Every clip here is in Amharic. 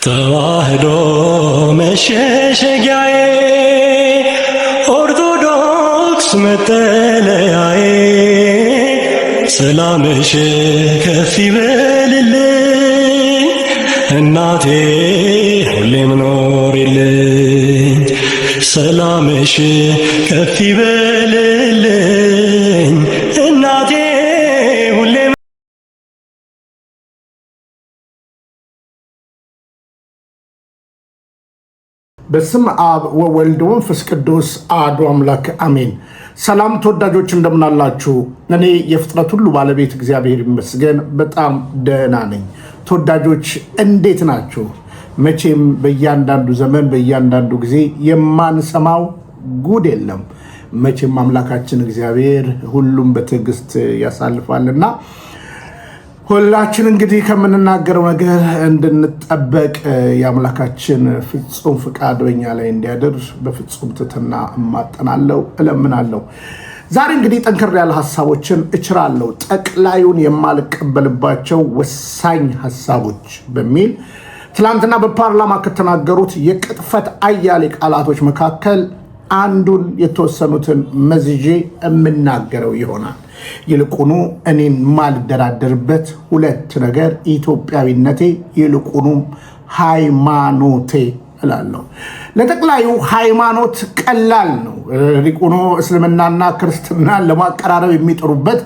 ተዋህዶ መሸሸጊያዬ ኦርቶዶክስ መጠለያዬ ሰላምሽ ከፍ ይበልልኝ እናቴ ሁሌም ኖሪልኝ ሰላምሽ ከፍ ይበልልኝ እናቴ ሁሌም በስም አብ ወወልድ ወመንፈስ ቅዱስ አሐዱ አምላክ አሜን። ሰላም ተወዳጆች እንደምናላችሁ። እኔ የፍጥረት ሁሉ ባለቤት እግዚአብሔር ይመስገን በጣም ደህና ነኝ። ተወዳጆች እንዴት ናችሁ? መቼም በእያንዳንዱ ዘመን በእያንዳንዱ ጊዜ የማንሰማው ጉድ የለም። መቼም አምላካችን እግዚአብሔር ሁሉም በትዕግስት ያሳልፋልና ሁላችን እንግዲህ ከምንናገረው ነገር እንድንጠበቅ የአምላካችን ፍጹም ፍቃድ በኛ ላይ እንዲያደር በፍጹም ትሕትና እማጠናለሁ እለምናለሁ። ዛሬ እንግዲህ ጠንከር ያለ ሐሳቦችን እችራለሁ። ጠቅላዩን የማልቀበልባቸው ወሳኝ ሐሳቦች በሚል ትላንትና በፓርላማ ከተናገሩት የቅጥፈት አያሌ ቃላቶች መካከል አንዱን የተወሰኑትን መዝዤ የምናገረው ይሆናል። ይልቁኑ እኔን ማልደራደርበት ሁለት ነገር ኢትዮጵያዊነቴ ይልቁኑም ሃይማኖቴ እላለሁ። ለጠቅላዩ ሃይማኖት ቀላል ነው። ይልቁኑ እስልምናና ክርስትናን ለማቀራረብ የሚጥሩበት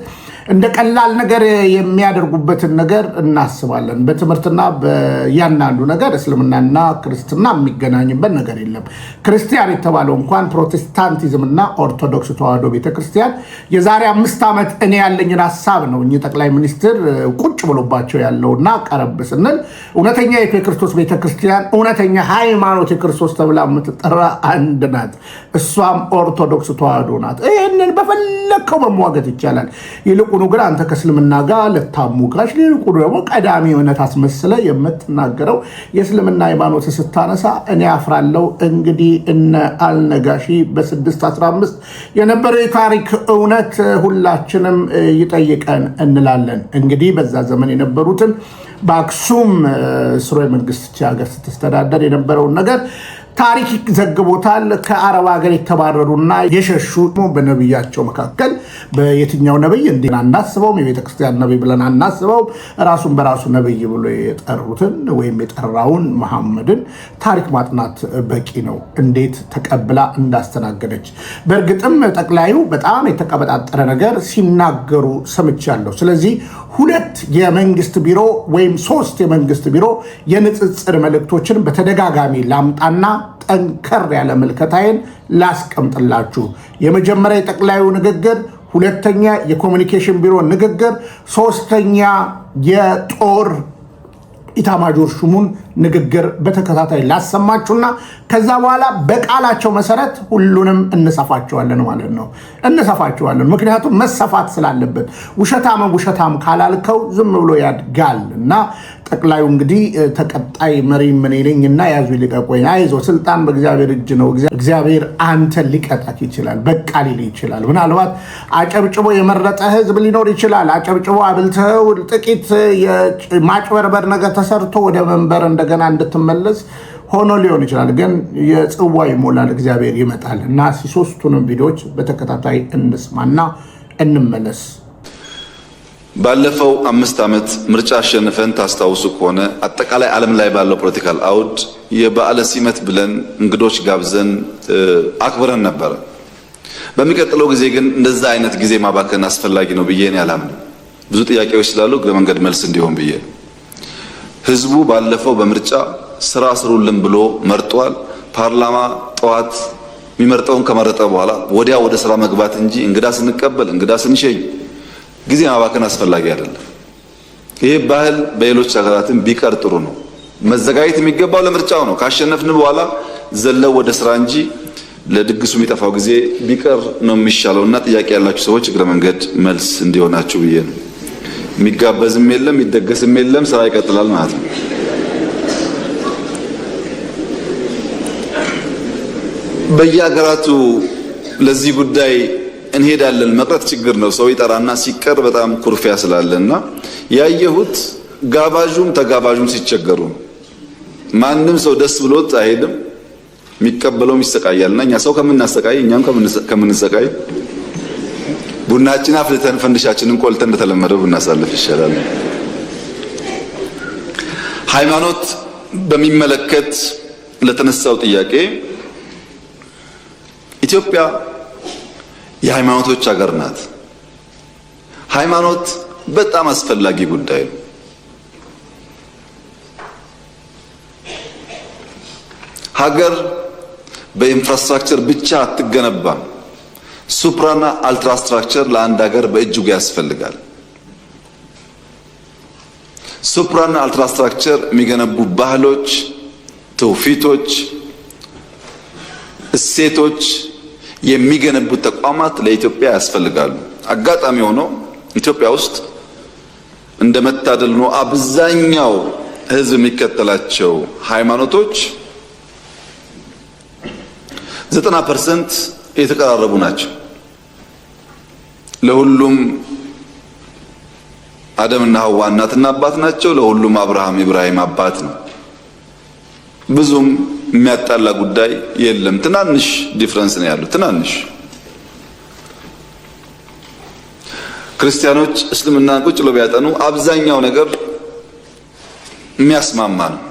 እንደ ቀላል ነገር የሚያደርጉበትን ነገር እናስባለን። በትምህርትና በያንዳንዱ ነገር እስልምናና ክርስትና የሚገናኝበት ነገር የለም። ክርስቲያን የተባለው እንኳን ፕሮቴስታንቲዝምና ኦርቶዶክስ ተዋህዶ ቤተክርስቲያን የዛሬ 5 ዓመት እኔ ያለኝን ሐሳብ ነው እኚህ ጠቅላይ ሚኒስትር ቁጭ ብሎባቸው ያለውና ቀረብ ስንል እውነተኛ የክርስቶስ ቤተክርስቲያን እውነተኛ ሃይማኖት የክርስቶስ ተብላ የምትጠራ አንድ ናት። እሷም ኦርቶዶክስ ተዋህዶ ናት። ይህንን በፈለከው መሟገት ይቻላል። ይልቁኑ ግን አንተ ከእስልምና ጋር ለታሙጋሽ ይልቁኑ ደግሞ ቀዳሚ እውነት አስመስለ የምትናገረው የእስልምና ሃይማኖት ስታነሳ እኔ አፍራለሁ። እንግዲህ እነ አልነጋሺ በ615 የነበረው የታሪክ እውነት ሁላችንም ይጠይቀን እንላለን። እንግዲህ በዛ ዘመን የነበሩትን በአክሱም ስርወ መንግስት ሀገር ስትስተዳደር የነበረውን ነገር ታሪክ ዘግቦታል። ከአረብ ሀገር የተባረሩና የሸሹ በነብያቸው መካከል በየትኛው ነብይ እንዴ አናስበውም፣ የቤተክርስቲያን ነብይ ብለን አናስበውም። ራሱን በራሱ ነብይ ብሎ የጠሩትን ወይም የጠራውን መሐመድን ታሪክ ማጥናት በቂ ነው፣ እንዴት ተቀብላ እንዳስተናገደች። በእርግጥም ጠቅላዩ በጣም የተቀበጣጠረ ነገር ሲናገሩ ሰምቻለሁ። ስለዚህ 2 የመንግስት ቢሮ ወይም 3 የመንግስት ቢሮ የንጽጽር መልእክቶችን በተደጋጋሚ ላምጣና ጠንከር ያለ ምልከታዬን ላስቀምጥላችሁ። የመጀመሪያ የጠቅላዩ ንግግር፣ ሁለተኛ የኮሚኒኬሽን ቢሮ ንግግር፣ ሶስተኛ የጦር ኢታማጆር ሹሙን ንግግር በተከታታይ ላሰማችሁና ከዛ በኋላ በቃላቸው መሰረት ሁሉንም እንሰፋቸዋለን ማለት ነው። እንሰፋቸዋለን ምክንያቱም መሰፋት ስላለበት። ውሸታም ካላልከው ዝም ብሎ ያድጋል እና ጠቅላዩ እንግዲህ ተቀጣይ መሪ ምን ይለኝና ያዙ ይልቀቆኝ። አይዞ ስልጣን በእግዚአብሔር እጅ ነው። እግዚአብሔር አንተን ሊቀጣክ ይችላል፣ በቃ ሊል ይችላል። ምናልባት አጨብጭቦ የመረጠ ህዝብ ሊኖር ይችላል። አጨብጭቦ አብልተው ጥቂት የማጭበርበር ነገር ተሰርቶ ወደ መንበር እንደገና እንድትመለስ ሆኖ ሊሆን ይችላል። ግን የጽዋ ይሞላል፣ እግዚአብሔር ይመጣል እና 3ቱንም ቪዲዮዎች በተከታታይ እንስማና እንመለስ። ባለፈው 5 ዓመት ምርጫ አሸንፈን ታስታውሱ ከሆነ አጠቃላይ ዓለም ላይ ባለው ፖለቲካል አውድ የበዓለ ሲመት ብለን እንግዶች ጋብዘን አክብረን ነበር። በሚቀጥለው ጊዜ ግን እንደዛ አይነት ጊዜ ማባከን አስፈላጊ ነው ብዬ እኔ አላምንም። ብዙ ጥያቄዎች ስላሉ እግረ መንገድ መልስ እንዲሆን ብዬ ህዝቡ ባለፈው በምርጫ ስራ ስሩልን ብሎ መርጧል። ፓርላማ ጠዋት የሚመርጠውን ከመረጠ በኋላ ወዲያ ወደ ስራ መግባት እንጂ እንግዳ ስንቀበል እንግዳ ስንሸኝ ጊዜ ማባከን አስፈላጊ አይደለም። ይሄ ባህል በሌሎች ሀገራትም ቢቀር ጥሩ ነው። መዘጋጀት የሚገባው ለምርጫው ነው። ካሸነፍን በኋላ ዘለው ወደ ስራ እንጂ ለድግሱ የሚጠፋው ጊዜ ቢቀር ነው የሚሻለውና ጥያቄ ያላችሁ ሰዎች እግረ መንገድ መልስ እንዲሆናችሁ ብዬ ነው። የሚጋበዝም የለም የሚደገስም የለም፣ ስራ ይቀጥላል ማለት ነው። በየሀገራቱ ለዚህ ጉዳይ እንሄዳለን መቅረት ችግር ነው። ሰው ይጠራና ሲቀር በጣም ኩርፊያ ስላለና ያየሁት ጋባዡም ተጋባዡም ሲቸገሩ ማንም ሰው ደስ ብሎት አይሄድም። የሚቀበለውም ይሰቃያልና እኛ ሰው ከምናሰቃይ እኛም ከምንሰቃይ ቡናችን አፍልተን ፈንድሻችንን ቆልተን እንደተለመደው ብናሳልፍ ይሻላል። ሃይማኖት በሚመለከት ለተነሳው ጥያቄ ኢትዮጵያ የሃይማኖቶች ሀገር ናት። ሃይማኖት በጣም አስፈላጊ ጉዳይ ነው። ሀገር በኢንፍራስትራክቸር ብቻ አትገነባም። ሱፕራና አልትራስትራክቸር ለአንድ ሀገር በእጅጉ ያስፈልጋል። ሱፕራና አልትራስትራክቸር የሚገነቡ ባህሎች፣ ትውፊቶች፣ እሴቶች የሚገነቡ ተቋማት ለኢትዮጵያ ያስፈልጋሉ። አጋጣሚ ሆኖ ኢትዮጵያ ውስጥ እንደመታደል ነው አብዛኛው ሕዝብ የሚከተላቸው ሃይማኖቶች 90% የተቀራረቡ ናቸው። ለሁሉም አደምና ሐዋ እናትና አባት ናቸው። ለሁሉም አብርሃም ኢብራሂም አባት ነው። ብዙም የሚያጣላ ጉዳይ የለም። ትናንሽ ዲፍረንስ ነው ያለው። ትናንሽ ክርስቲያኖች እስልምና ቁጭ ብለው ቢያጠኑ አብዛኛው ነገር የሚያስማማ ነው።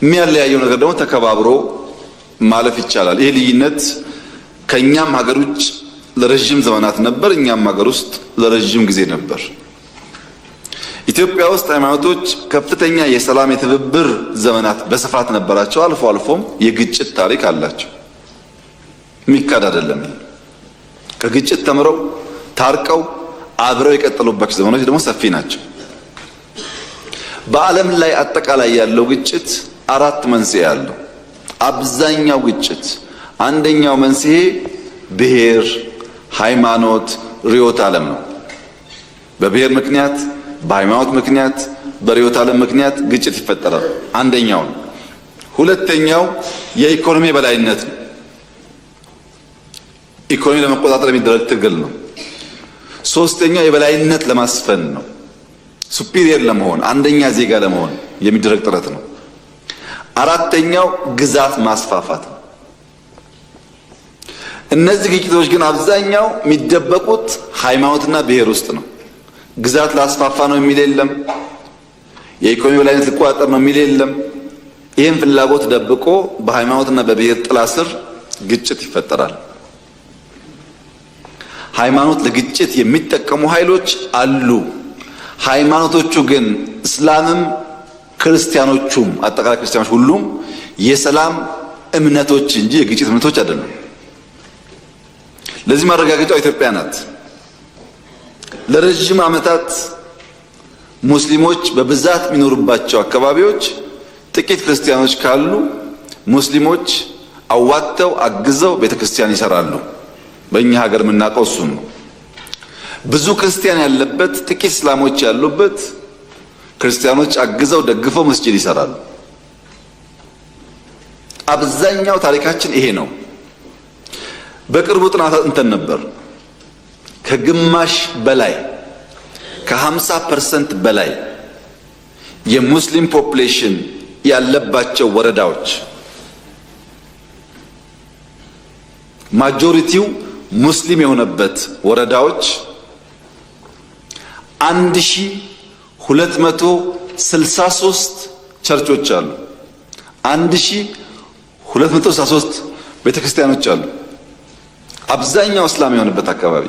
የሚያለያየው ነገር ደግሞ ተከባብሮ ማለፍ ይቻላል። ይሄ ልዩነት ከኛም ሀገር ውጭ ለረጅም ዘመናት ነበር፣ እኛም ሀገር ውስጥ ለረጅም ጊዜ ነበር። ኢትዮጵያ ውስጥ ሃይማኖቶች ከፍተኛ የሰላም የትብብር ዘመናት በስፋት ነበራቸው። አልፎ አልፎም የግጭት ታሪክ አላቸው። የሚካድ አይደለም። ከግጭት ተምረው ታርቀው አብረው የቀጠሉባቸው ዘመኖች ደግሞ ሰፊ ናቸው። በዓለም ላይ አጠቃላይ ያለው ግጭት 4 መንስኤ አለው። አብዛኛው ግጭት አንደኛው መንስኤ ብሔር፣ ሃይማኖት፣ ርዕዮተ ዓለም ነው። በብሔር ምክንያት፣ በሃይማኖት ምክንያት፣ በርዕዮተ ዓለም ምክንያት ግጭት ይፈጠራል። አንደኛው ነው። ሁለተኛው የኢኮኖሚ በላይነት ነው። ኢኮኖሚ ለመቆጣጠር የሚደረግ ትግል ነው። ሶስተኛው የበላይነት ለማስፈን ነው። ሱፒሪየር ለመሆን አንደኛ ዜጋ ለመሆን የሚደረግ ጥረት ነው። አራተኛው ግዛት ማስፋፋት ነው። እነዚህ ግጭቶች ግን አብዛኛው የሚደበቁት ሃይማኖትና ብሔር ውስጥ ነው። ግዛት ላስፋፋ ነው የሚል የለም። የኢኮኖሚ በላይነት ልቆጣጠር ነው የሚል የለም። ይህን ፍላጎት ደብቆ በሃይማኖትና በብሔር ጥላ ስር ግጭት ይፈጠራል። ሃይማኖት ለግጭት የሚጠቀሙ ኃይሎች አሉ። ሃይማኖቶቹ ግን እስላምም ክርስቲያኖቹም አጠቃላይ ክርስቲያኖች ሁሉም የሰላም እምነቶች እንጂ የግጭት እምነቶች አይደሉም። ለዚህ ማረጋገጫው ኢትዮጵያ ናት። ለረጅም ዓመታት ሙስሊሞች በብዛት የሚኖሩባቸው አካባቢዎች ጥቂት ክርስቲያኖች ካሉ ሙስሊሞች አዋጥተው አግዘው ቤተክርስቲያን ይሰራሉ። በእኛ ሀገር የምናውቀው እሱን ነው። ብዙ ክርስቲያን ያለበት ጥቂት እስላሞች ያሉበት ክርስቲያኖች አግዘው ደግፈው መስጂድ ይሰራሉ። አብዛኛው ታሪካችን ይሄ ነው። በቅርቡ ጥናት እንተን ነበር። ከግማሽ በላይ ከ50% በላይ የሙስሊም ፖፑሌሽን ያለባቸው ወረዳዎች ማጆሪቲው ሙስሊም የሆነበት ወረዳዎች 1263 ቸርቾች አሉ። 1263 ቤተክርስቲያኖች አሉ። አብዛኛው እስላም የሆነበት አካባቢ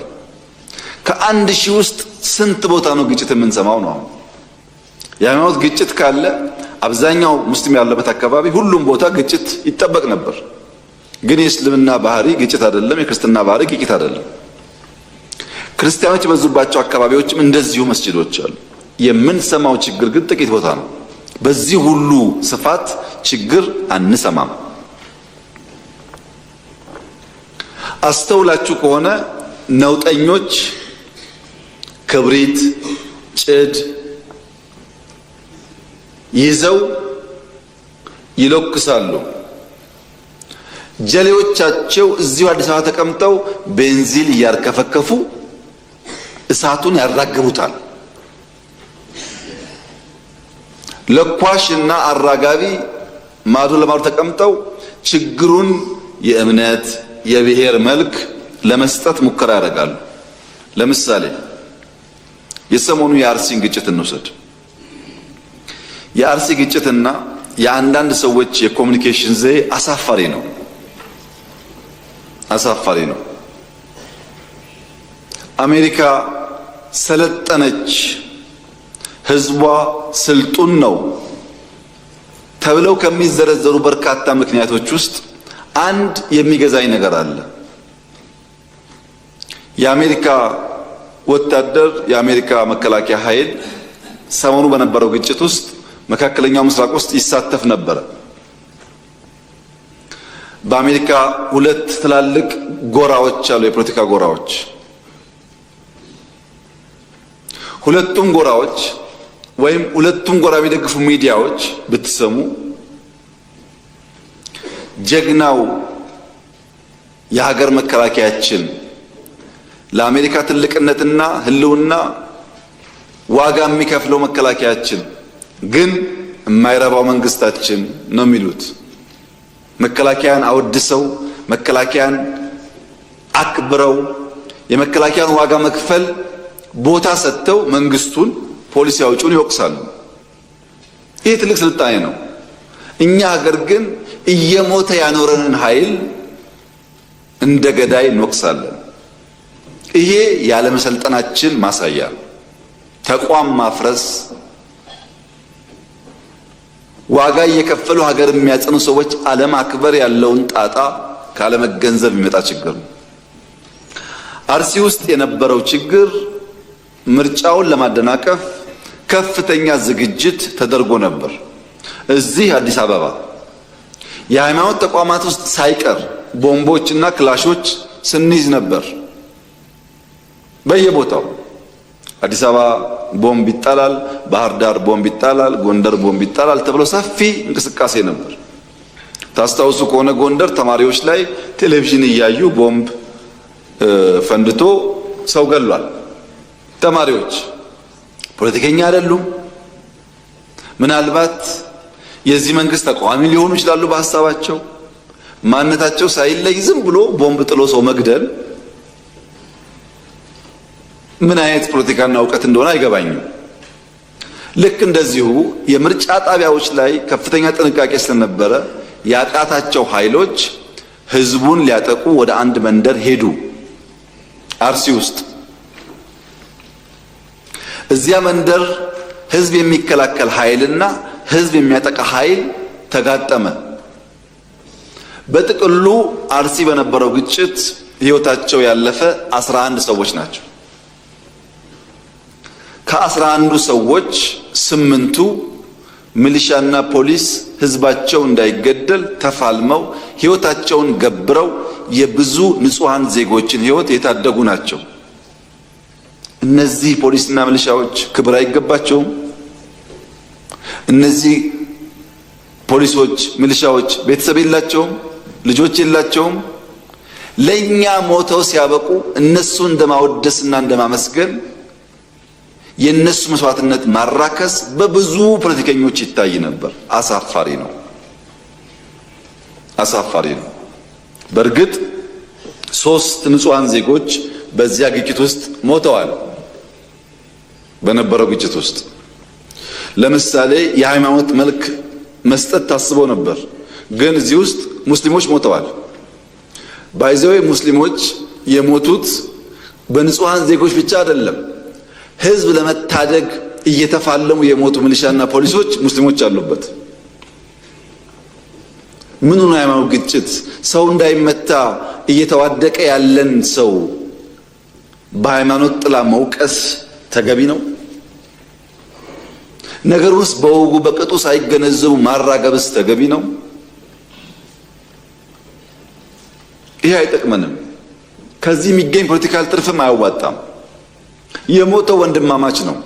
ከ1000 ውስጥ ስንት ቦታ ነው ግጭት የምንሰማው ነው? የሃይማኖት ግጭት ካለ አብዛኛው ሙስሊም ያለበት አካባቢ ሁሉም ቦታ ግጭት ይጠበቅ ነበር። ግን የእስልምና ባህሪ ግጭት አይደለም፣ የክርስትና ባህሪ ግጭት አይደለም። ክርስቲያኖች የበዙባቸው አካባቢዎችም እንደዚሁ መስጂዶች አሉ። የምንሰማው ችግር ግን ጥቂት ቦታ ነው። በዚህ ሁሉ ስፋት ችግር አንሰማም። አስተውላችሁ ከሆነ ነውጠኞች ክብሪት፣ ጭድ ይዘው ይለኩሳሉ። ጀሌዎቻቸው እዚሁ አዲስ አበባ ተቀምጠው ቤንዚን እያርከፈከፉ እሳቱን ያራግቡታል። ለኳሽና አራጋቢ ማዶ ለማዶ ተቀምጠው ችግሩን የእምነት የብሔር መልክ ለመስጠት ሙከራ ያደርጋሉ። ለምሳሌ የሰሞኑ የአርሲን ግጭት እንውሰድ። የአርሲ ግጭትና የአንዳንድ ሰዎች የኮሙኒኬሽን ዘዬ አሳፋሪ ነው። አሜሪካ ሰለጠነች፣ ህዝቧ ስልጡን ነው ተብለው ከሚዘረዘሩ በርካታ ምክንያቶች ውስጥ አንድ የሚገዛኝ ነገር አለ። የአሜሪካ ወታደር የአሜሪካ መከላከያ ኃይል ሰሞኑ በነበረው ግጭት ውስጥ መካከለኛው ምስራቅ ውስጥ ይሳተፍ ነበር። በአሜሪካ ሁለት ትላልቅ ጎራዎች አሉ፣ የፖለቲካ ጎራዎች። ሁለቱም ጎራዎች ወይም ሁለቱም ጎራ የሚደግፉ ሚዲያዎች ብትሰሙ ጀግናው የሀገር መከላከያችን ለአሜሪካ ትልቅነትና ህልውና ዋጋ የሚከፍለው መከላከያችን ግን የማይረባው መንግስታችን ነው የሚሉት። መከላከያን አወድሰው መከላከያን አክብረው የመከላከያን ዋጋ መክፈል ቦታ ሰጥተው መንግስቱን ፖሊሲ አውጪውን ይወቅሳሉ። ይህ ትልቅ ስልጣኔ ነው። እኛ ሀገር ግን እየሞተ ያኖረንን ኃይል እንደ ገዳይ እንወቅሳለን። ይሄ ያለመሰልጠናችን ማሳያ። ተቋም ማፍረስ፣ ዋጋ እየከፈሉ ሀገር የሚያጸኑ ሰዎች አለማክበር ያለውን ጣጣ ካለመገንዘብ የሚመጣ ችግር ነው። አርሲ ውስጥ የነበረው ችግር ምርጫውን ለማደናቀፍ ከፍተኛ ዝግጅት ተደርጎ ነበር። እዚህ አዲስ አበባ የሃይማኖት ተቋማት ውስጥ ሳይቀር ቦምቦችና ክላሾች ስንይዝ ነበር። በየቦታው አዲስ አበባ ቦምብ ይጣላል፣ ባህር ዳር ቦምብ ይጣላል፣ ጎንደር ቦምብ ይጣላል ተብሎ ሰፊ እንቅስቃሴ ነበር። ታስታውሱ ከሆነ ጎንደር ተማሪዎች ላይ ቴሌቪዥን እያዩ ቦምብ ፈንድቶ ሰው ገሏል። ተማሪዎች ፖለቲከኛ አይደሉም። ምናልባት የዚህ መንግስት ተቃዋሚ ሊሆኑ ይችላሉ። በሐሳባቸው ማንነታቸው ሳይለይ ዝም ብሎ ቦምብ ጥሎ ሰው መግደል ምን አይነት ፖለቲካና እውቀት እንደሆነ አይገባኝም። ልክ እንደዚሁ የምርጫ ጣቢያዎች ላይ ከፍተኛ ጥንቃቄ ስለነበረ ያቃታቸው ኃይሎች ህዝቡን ሊያጠቁ ወደ አንድ መንደር ሄዱ። አርሲ ውስጥ እዚያ መንደር ህዝብ የሚከላከል ኃይልና ህዝብ የሚያጠቃ ኃይል ተጋጠመ። በጥቅሉ አርሲ በነበረው ግጭት ህይወታቸው ያለፈ 11 ሰዎች ናቸው። ከ11ዱ ሰዎች 8ቱ ሚሊሻና ፖሊስ ህዝባቸው እንዳይገደል ተፋልመው ህይወታቸውን ገብረው የብዙ ንጹሃን ዜጎችን ህይወት የታደጉ ናቸው። እነዚህ ፖሊስና ሚሊሻዎች ክብር አይገባቸውም? እነዚህ ፖሊሶች ሚሊሻዎች ቤተሰብ የላቸውም? ልጆች የላቸውም? ለኛ ሞተው ሲያበቁ እነሱ እንደማወደስና እንደማመስገን የነሱ መስዋዕትነት ማራከስ በብዙ ፖለቲከኞች ይታይ ነበር። አሳፋሪ ነው፣ አሳፋሪ ነው። በእርግጥ 3 ንጹሃን ዜጎች በዚያ ግጭት ውስጥ ሞተዋል። በነበረው ግጭት ውስጥ ለምሳሌ የሃይማኖት መልክ መስጠት ታስቦ ነበር፣ ግን እዚህ ውስጥ ሙስሊሞች ሞተዋል። ባይዘው ሙስሊሞች የሞቱት በንጹሃን ዜጎች ብቻ አይደለም። ህዝብ ለመታደግ እየተፋለሙ የሞቱ ሚሊሻና ፖሊሶች ሙስሊሞች አሉበት። ምን ነው የሃይማኖት ግጭት? ሰው እንዳይመታ እየተዋደቀ ያለን ሰው በሃይማኖት ጥላ መውቀስ ተገቢ ነው? ነገሩስ በወጉ በቅጡ ሳይገነዘቡ ማራገብስ ተገቢ ነው? ይሄ አይጠቅመንም። ከዚህ የሚገኝ ፖለቲካል ትርፍም አያዋጣም። የሞተው ወንድማማች ነው።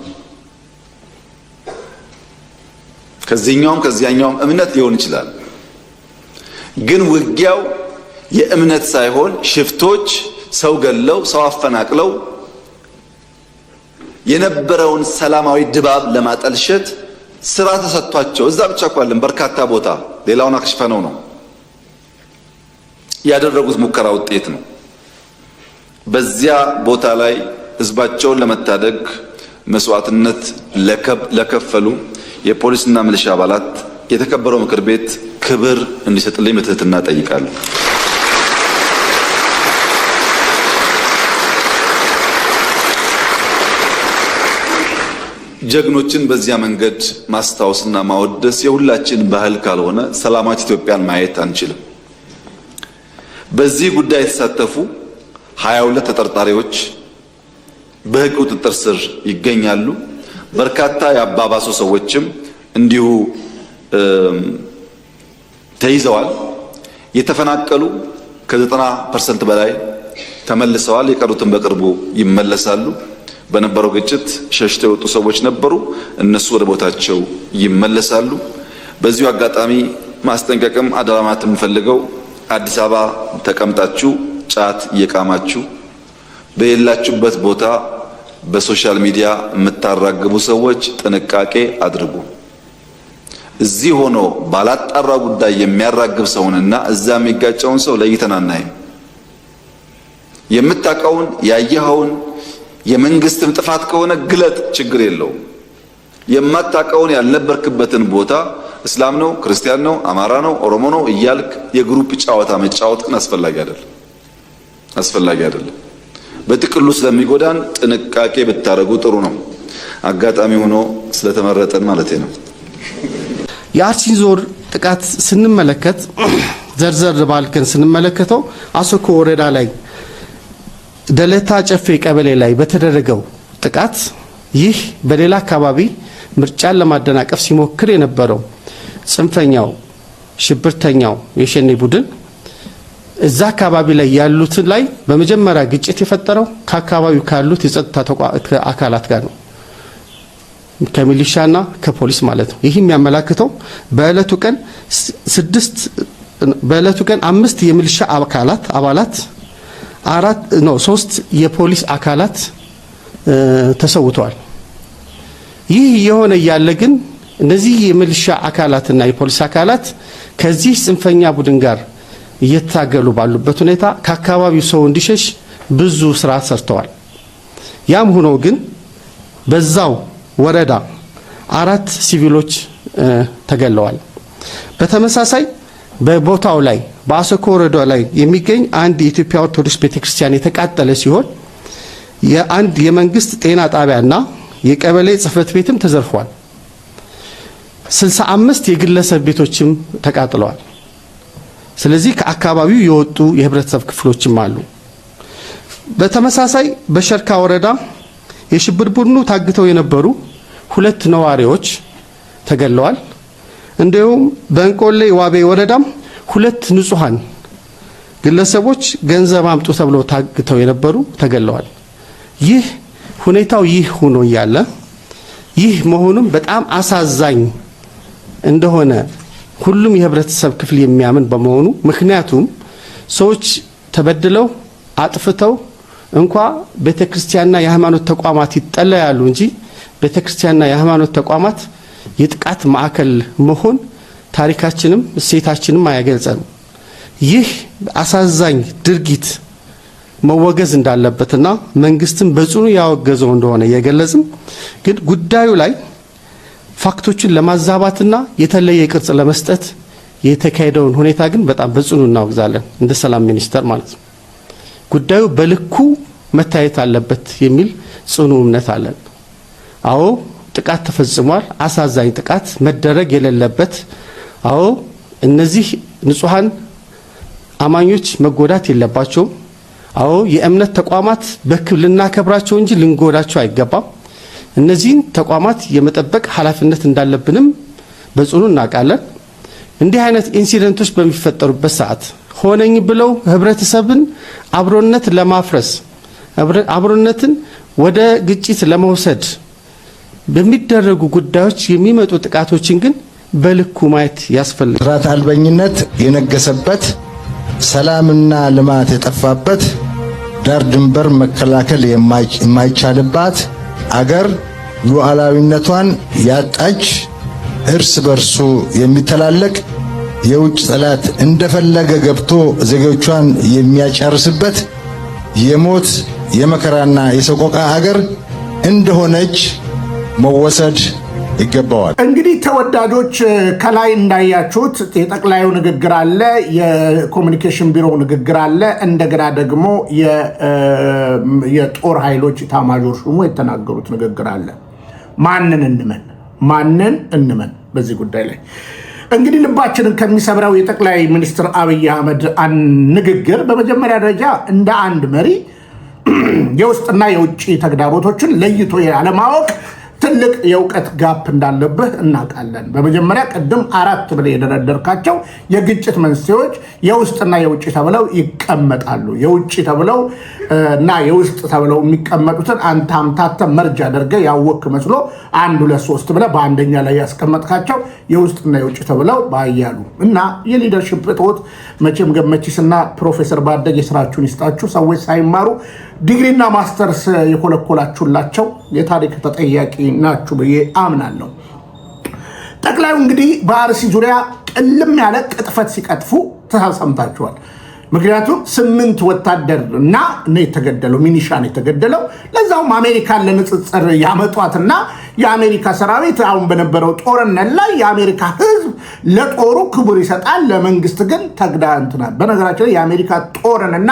ከዚህኛውም ከዚያኛውም እምነት ሊሆን ይችላል። ግን ውጊያው የእምነት ሳይሆን ሽፍቶች ሰው ገለው ሰው አፈናቅለው የነበረውን ሰላማዊ ድባብ ለማጠልሸት ስራ ተሰጥቷቸው እዛ ብቻ እኮ አይደለም፣ በርካታ ቦታ ሌላውን አክሽፈነው ነው ያደረጉት ሙከራ ውጤት ነው። በዚያ ቦታ ላይ ህዝባቸውን ለመታደግ መስዋዕትነት ለከፈሉ የፖሊስና ሚሊሻ አባላት የተከበረው ምክር ቤት ክብር እንዲሰጥልኝ በትህትና ጠይቃለሁ። ጀግኖችን በዚያ መንገድ ማስታወስና ማወደስ የሁላችን ባህል ካልሆነ ሰላማዊት ኢትዮጵያን ማየት አንችልም። በዚህ ጉዳይ የተሳተፉ 22 ተጠርጣሪዎች በህግ ቁጥጥር ስር ይገኛሉ። በርካታ የአባባሱ ሰዎችም እንዲሁ ተይዘዋል። የተፈናቀሉ ከ90% በላይ ተመልሰዋል። የቀሩትን በቅርቡ ይመለሳሉ። በነበረው ግጭት ሸሽተው የወጡ ሰዎች ነበሩ። እነሱ ወደ ቦታቸው ይመለሳሉ። በዚሁ አጋጣሚ ማስጠንቀቅም አደራማት የምፈልገው አዲስ አበባ ተቀምጣችሁ ጫት እየቃማችሁ በሌላችሁበት ቦታ በሶሻል ሚዲያ የምታራግቡ ሰዎች ጥንቃቄ አድርጉ። እዚህ ሆኖ ባላጣራ ጉዳይ የሚያራግብ ሰውንና እዛ የሚጋጨውን ሰው ለይተን አናይም። የምታውቀውን ያየኸውን የመንግስትም ጥፋት ከሆነ ግለጥ፣ ችግር የለውም። የማታውቀውን ያልነበርክበትን ቦታ እስላም ነው፣ ክርስቲያን ነው፣ አማራ ነው፣ ኦሮሞ ነው እያልክ የግሩፕ ጨዋታ መጫወት ግን አስፈላጊ አይደለም። በጥቅሉ ስለሚጎዳን ጥንቃቄ ብታረጉ ጥሩ ነው። አጋጣሚ ሆኖ ስለተመረጠን ማለት ነው። የአርሲ ዞን ጥቃት ስንመለከት ዘርዘር ባልከን ስንመለከተው አሶኮ ወረዳ ላይ ደለታ ጨፌ ቀበሌ ላይ በተደረገው ጥቃት ይህ በሌላ አካባቢ ምርጫን ለማደናቀፍ ሲሞክር የነበረው ጽንፈኛው ሽብርተኛው የሸኔ ቡድን እዛ አካባቢ ላይ ያሉትን ላይ በመጀመሪያ ግጭት የፈጠረው ከአካባቢው ካሉት የጸጥታ አካላት ጋር ነው፣ ከሚሊሻና ከፖሊስ ማለት ነው። ይህ የሚያመላክተው በእለቱ ቀን 5 የሚሊሻ አባላት 3 የፖሊስ አካላት ተሰውተዋል። ይህ የሆነ ያለ ግን እነዚህ የሚሊሻ አካላትና የፖሊስ አካላት ከዚህ ጽንፈኛ ቡድን ጋር እየታገሉ ባሉበት ሁኔታ ከአካባቢው ሰው እንዲሸሽ ብዙ ስራ ሰርተዋል። ያም ሆኖ ግን በዛው ወረዳ 4 ሲቪሎች ተገለዋል። በተመሳሳይ በቦታው ላይ በአሶኮ ወረዳ ላይ የሚገኝ አንድ የኢትዮጵያ ኦርቶዶክስ ቤተክርስቲያን የተቃጠለ ሲሆን የአንድ የመንግስት ጤና ጣቢያና የቀበሌ ጽህፈት ቤትም ተዘርፏል። 65 የግለሰብ ቤቶችም ተቃጥለዋል። ስለዚህ ከአካባቢው የወጡ የህብረተሰብ ክፍሎችም አሉ። በተመሳሳይ በሸርካ ወረዳ የሽብር ቡድኑ ታግተው የነበሩ 2 ነዋሪዎች ተገለዋል። እንዲሁም በእንቆሌ ዋቤ ወረዳም 2 ንጹሃን ግለሰቦች ገንዘብ አምጡ ተብለው ታግተው የነበሩ ተገለዋል። ይህ ሁኔታው ሆኖ ያለ ይህ መሆኑም በጣም አሳዛኝ እንደሆነ ሁሉም የህብረተሰብ ክፍል የሚያምን በመሆኑ ምክንያቱም ሰዎች ተበድለው አጥፍተው እንኳ ቤተክርስቲያንና የሃይማኖት ተቋማት ይጠለያሉ እንጂ ቤተክርስቲያንና የሃይማኖት ተቋማት የጥቃት ማዕከል መሆን ታሪካችንም እሴታችንም አያገልጸም። ይህ አሳዛኝ ድርጊት መወገዝ እንዳለበትና መንግስትም በጽኑ ያወገዘው እንደሆነ የገለጽም ግን ጉዳዩ ላይ ፋክቶችን ለማዛባትና የተለየ ቅርጽ ለመስጠት የተካሄደውን ሁኔታ ግን በጣም በጽኑ እናወግዛለን፣ እንደ ሰላም ሚኒስተር ማለት ነው። ጉዳዩ በልኩ መታየት አለበት የሚል ጽኑ እምነት አለን። አዎ ጥቃት ተፈጽሟል። አሳዛኝ ጥቃት መደረግ የሌለበት። አዎ እነዚህ ንጹሃን አማኞች መጎዳት የለባቸውም። አዎ የእምነት ተቋማት በክብር ልናከብራቸው እንጂ ልንጎዳቸው አይገባም። እነዚህን ተቋማት የመጠበቅ ኃላፊነት እንዳለብንም በጽኑ እናውቃለን። እንዲህ አይነት ኢንሲደንቶች በሚፈጠሩበት ሰዓት ሆነኝ ብለው ህብረተሰብን አብሮነት ለማፍረስ አብሮነትን ወደ ግጭት ለመውሰድ በሚደረጉ ጉዳዮች የሚመጡ ጥቃቶችን ግን በልኩ ማየት ያስፈልጋል። ስርዓት አልበኝነት የነገሰበት፣ ሰላምና ልማት የጠፋበት፣ ዳር ድንበር መከላከል የማይቻልባት አገር ሉዓላዊነቷን ያጣች እርስ በርሱ የሚተላለቅ የውጭ ጠላት እንደፈለገ ገብቶ ዜጎቿን የሚያጨርስበት የሞት የመከራና የሰቆቃ ሀገር እንደሆነች መወሰድ ይገባዋል። እንግዲህ ተወዳጆች ከላይ እንዳያችሁት የጠቅላዩ ንግግር አለ፣ የኮሚኒኬሽን ቢሮ ንግግር አለ፣ እንደገና ደግሞ የጦር ኃይሎች ኤታማዦር ሹሙ የተናገሩት ንግግር አለ። ማንን እንመን? በዚህ ጉዳይ ላይ እንግዲህ ልባችንን ከሚሰብረው የጠቅላይ ሚኒስትር አብይ አህመድ ንግግር በመጀመሪያ ደረጃ እንደ አንድ መሪ የውስጥና የውጭ ተግዳሮቶችን ለይቶ ያለማወቅ ትልቅ የእውቀት ጋፕ እንዳለብህ እናውቃለን። በመጀመሪያ ቅድም 4 ብለህ የደረደርካቸው የግጭት መንስኤዎች የውስጥና የውጭ ተብለው ይቀመጣሉ። የውጭ ተብለው እና የውስጥ ተብለው የሚቀመጡትን አንተ አምታተህ መርጅ አድርገህ ያወክ መስሎ 1 2 3 ብለህ በአንደኛ ላይ ያስቀመጥካቸው የውስጥና የውጭ ተብለው ባያሉ እና የሊደርሺፕ እጦት መቼም ገመቺስና ፕሮፌሰር ባደግ የስራችሁን ይስጣችሁ። ሰዎች ሳይማሩ ዲግሪና ማስተርስ የኮለኮላችሁላቸው የታሪክ ተጠያቂ ናችሁ ብዬ አምናለሁ። ጠቅላዩ እንግዲህ በአርሲ ዙሪያ ቅልም ያለ ቅጥፈት ሲቀጥፉ ተሰምታችኋል። ምክንያቱም 8 ወታደር እና ነው የተገደለው፣ ሚኒሻ ነው የተገደለው። ለዛውም አሜሪካን ለንጽጽር ያመጧትና የአሜሪካ ሰራዊት አሁን በነበረው ጦርነት ላይ የአሜሪካ ሕዝብ ለጦሩ ክቡር ይሰጣል፣ ለመንግስት ግን ተግዳንትና። በነገራችን ላይ የአሜሪካ ጦርንና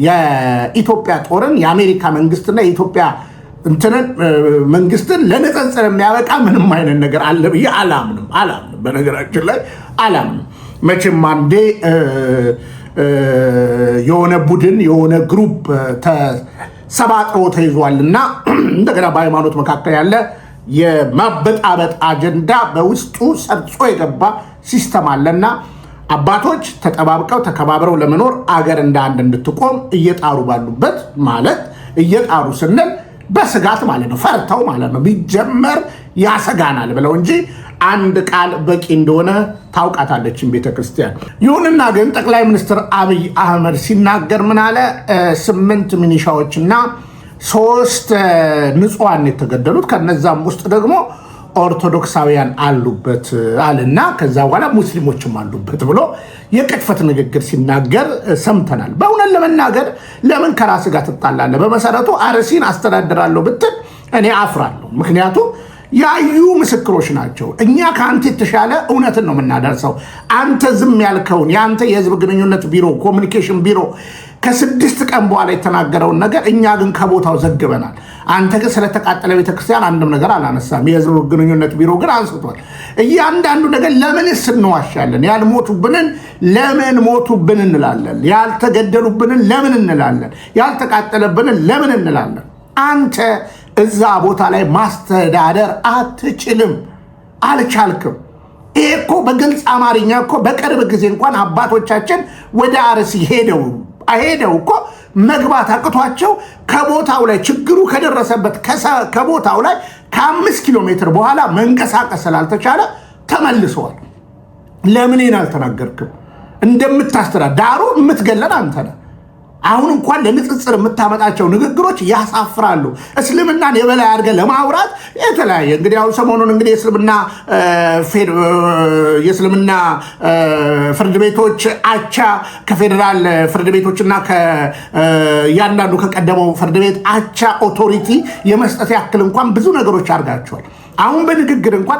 የኢትዮጵያ ጦርን የአሜሪካ መንግስትና የኢትዮጵያ መንግስትን ለንጽጽር የሚያበቃ ምንም አይነት ነገር አለ ብዬ አላምንም። በነገራችን ላይ አላምንም። መቼም አንዴ የሆነ ቡድን የሆነ ግሩፕ ተሰባጥሮ ተይዟልና እንደገና በሃይማኖት መካከል ያለ የማበጣበጥ አጀንዳ በውስጡ ሰርጾ የገባ ሲስተም አለና አባቶች ተጠባብቀው ተከባብረው ለመኖር አገር እንደ አንድ እንድትቆም እየጣሩ ባሉበት ማለት እየጣሩ ስንል በስጋት ማለት ነው፣ ፈርተው ማለት ነው። ቢጀመር ያሰጋናል ብለው እንጂ አንድ ቃል በቂ እንደሆነ ታውቃታለችን ቤተክርስቲያን። ይሁንና ግን ጠቅላይ ሚኒስትር አብይ አህመድ ሲናገር ምን አለ? 8 ሚኒሻዎችና 3 ንጹሃን የተገደሉት ከነዛም ውስጥ ደግሞ ኦርቶዶክሳውያን አሉበት አለና ከዛ በኋላ ሙስሊሞችም አሉበት ብሎ የቅጥፈት ንግግር ሲናገር ሰምተናል። በእውነት ለመናገር ለምን ከራስ ጋር ትጣላለህ? በመሰረቱ አርሲን አስተዳድራለሁ ብትል እኔ አፍራለሁ። ምክንያቱም ያዩ ምስክሮች ናቸው። እኛ ከአንተ የተሻለ እውነትን ነው የምናደርሰው። አንተ ዝም ያልከውን የአንተ የህዝብ ግንኙነት ቢሮ ኮሚኒኬሽን ቢሮ ከ6 ቀን በኋላ የተናገረውን ነገር እኛ ግን ከቦታው ዘግበናል። አንተ ግን ስለተቃጠለ ቤተክርስቲያን አንድም ነገር አላነሳም። የህዝብ ግንኙነት ቢሮ ግን አንስቷል። እያንዳንዱ ነገር ለምንስ እንዋሻለን? ያልሞቱብንን ለምን ሞቱብን እንላለን? ያልተገደሉብንን ለምን እንላለን? ያልተቃጠለብንን ለምን እንላለን? አንተ እዛ ቦታ ላይ ማስተዳደር አትችልም፣ አልቻልክም። ይሄ እኮ በግልጽ አማርኛ እኮ በቅርብ ጊዜ እንኳን አባቶቻችን ወደ አርሲ ሄደው እኮ መግባት አቅቷቸው ከቦታው ላይ ችግሩ ከደረሰበት ከቦታው ላይ ከ5 ኪሎ ሜትር በኋላ መንቀሳቀስ ስላልተቻለ ተመልሰዋል። ለምን ይህን አልተናገርክም? እንደምታስተዳድር ዳሩ የምትገለን አንተ ነህ። አሁን እንኳን ለንጽጽር የምታመጣቸው ንግግሮች ያሳፍራሉ። እስልምናን የበላይ አድርገህ ለማውራት የተለያየ እንግዲህ አሁን ሰሞኑን እንግዲህ የእስልምና ፍርድ ቤቶች አቻ ከፌዴራል ፍርድ ቤቶችና እያንዳንዱ ከቀደመው ፍርድ ቤት አቻ ኦቶሪቲ የመስጠት ያክል እንኳን ብዙ ነገሮች አድርጋቸዋል። አሁን በንግግር እንኳን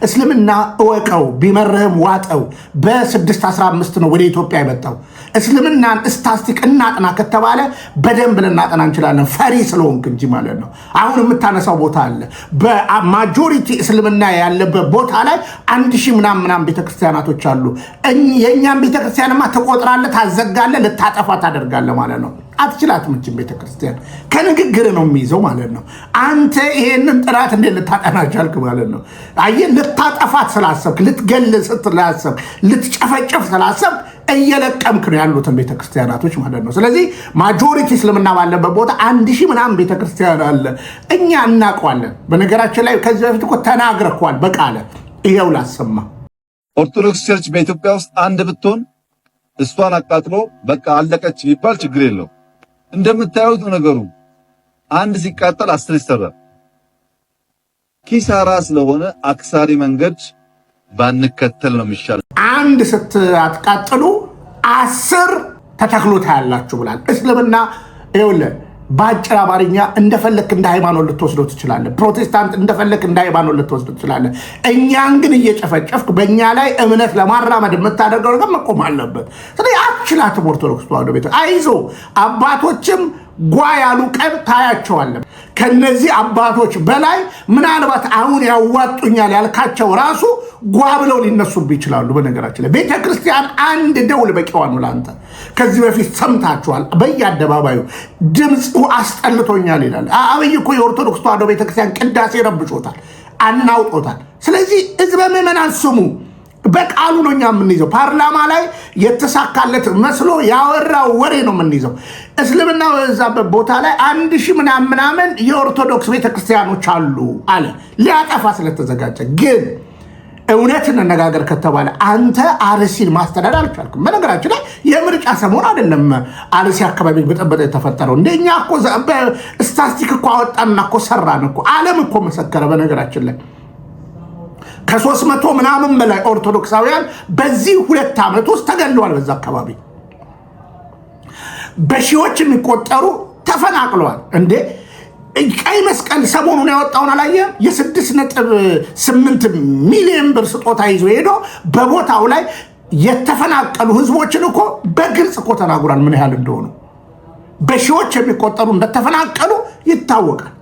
እስልምና እወቀው ቢመርህም ዋጠው በ615 ነው ወደ ኢትዮጵያ የመጣው። እስልምናን ስታስቲክ እናጥና ከተባለ በደንብ ልናጠና እንችላለን፣ ፈሪ ስለሆንክ እንጂ ማለት ነው። አሁን የምታነሳው ቦታ አለ። በማጆሪቲ እስልምና ያለበት ቦታ ላይ 1000 ምናምን ቤተክርስቲያናቶች አሉ። የእኛም ቤተክርስቲያንማ ትቆጥራለህ፣ ታዘጋለህ፣ ልታጠፋ ታደርጋለህ ማለት ነው። አትችላትም። እችን ቤተክርስቲያን ከንግግር ነው የሚይዘው ማለት ነው። አንተ ይሄንን ጥራት እንዴት ልታጠና ቻልክ ማለት ነው? አየህ፣ ልታጠፋት ስላሰብክ፣ ልትገል ስላሰብክ፣ ልትጨፈጨፍ ስላሰብክ እየለቀምክ ነው ያሉትን ቤተክርስቲያናቶች ማለት ነው። ስለዚህ ማጆሪቲ እስልምና ባለበት ቦታ 1000 ምናምን ቤተክርስቲያን አለ። እኛ እናውቀዋለን። በነገራችን ላይ ከዚህ በፊት እኮ ተናግረኳል በቃለ ይሄው ላሰማ። ኦርቶዶክስ ቸርች በኢትዮጵያ ውስጥ አንድ ብትሆን እሷን አቃጥሎ በቃ አለቀች ቢባል ችግር የለው። እንደምታዩት ነገሩ አንድ ሲቃጠል 10 ይሰራል። ኪሳራ ስለሆነ አክሳሪ መንገድ ባንከተል ነው የሚሻለው። አንድ ስትአጥቃጥሉ 10 ተተክሎታ ያላችሁ ብላል እስልምና። ይኸውልህ በአጭር አማርኛ እንደፈለክ እንደ ሃይማኖት ልትወስደው ትችላለህ። ፕሮቴስታንት እንደፈለክ እንደ ሃይማኖት ልትወስደው ትችላለህ። እኛን ግን እየጨፈጨፍክ በእኛ ላይ እምነት ለማራመድ የምታደርገው ነገር መቆም አለበት። ስለዚህ አትችላትም። ኦርቶዶክስ ተዋሕዶ ቤተ አይዞ አባቶችም ጓ ያሉ ቀን ታያቸዋለን። ከነዚህ አባቶች በላይ ምናልባት አሁን ያዋጡኛል ያልካቸው ራሱ ጓ ብለው ሊነሱብ ይችላሉ። በነገራችን ላይ ቤተ ክርስቲያን አንድ ደውል በቂዋ ነው ለአንተ። ከዚህ በፊት ሰምታችኋል። በየአደባባዩ ድምፁ አስጠልቶኛል ይላል። አብይ እኮ የኦርቶዶክስ ተዋሕዶ ቤተክርስቲያን ቅዳሴ ረብሾታል፣ አናውጦታል። ስለዚህ ሕዝበ ምዕመናን ስሙ። በቃሉ ነው እኛ የምንይዘው። ፓርላማ ላይ የተሳካለት መስሎ ያወራው ወሬ ነው የምንይዘው። እስልምና በዛበት ቦታ ላይ 1000 ምናምን የኦርቶዶክስ ቤተክርስቲያኖች አሉ አለ ሊያጠፋ ስለተዘጋጀ። ግን እውነት እንነጋገር ከተባለ አንተ አርሲን ማስተዳደር አልቻልክም። በነገራችን ላይ የምርጫ ሰሞን አይደለም አርሲ አካባቢ በጠበጠ የተፈጠረው። እንደኛ እኮ ስታስቲክ እኮ አወጣንና እኮ ሰራን እኮ ዓለም እኮ መሰከረ። በነገራችን ላይ ከ300 ምናምን በላይ ኦርቶዶክሳውያን በዚህ 2 ዓመት ውስጥ ተገለዋል። በዛ አካባቢ በሺዎች የሚቆጠሩ ተፈናቅለዋል። እንዴ ቀይ መስቀል ሰሞኑን ያወጣውን አላየም? የ6.8 ሚሊዮን ብር ስጦታ ይዞ ሄዶ በቦታው ላይ የተፈናቀሉ ህዝቦችን እኮ በግልጽ እኮ ተናግሯል። ምን ያህል እንደሆኑ በሺዎች የሚቆጠሩ እንደተፈናቀሉ ይታወቃል።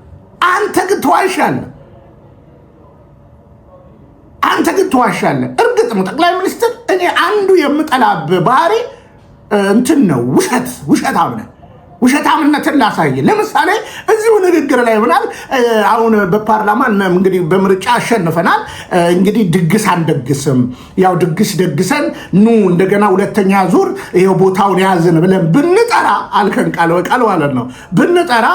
አንተ ግን ትዋሻለህ። እርግጥ ነው ጠቅላይ ሚኒስትር እኔ አንዱ የምጠላብ ባህሪ እንትን ነው ውሸታም ነህ። ውሸታምነትን ላሳየ። ለምሳሌ እዚሁ ንግግር ላይ ብናል አሁን በፓርላማ እንግዲህ በምርጫ አሸንፈናል፣ እንግዲህ ድግስ አንደግስም፣ ያው ድግስ ደግሰን ኑ እንደገና ሁለተኛ ዙር ይሄው ቦታውን ያዝን ብለን ብንጠራ አልከን ቃል በቃል ማለት ነው ብንጠራ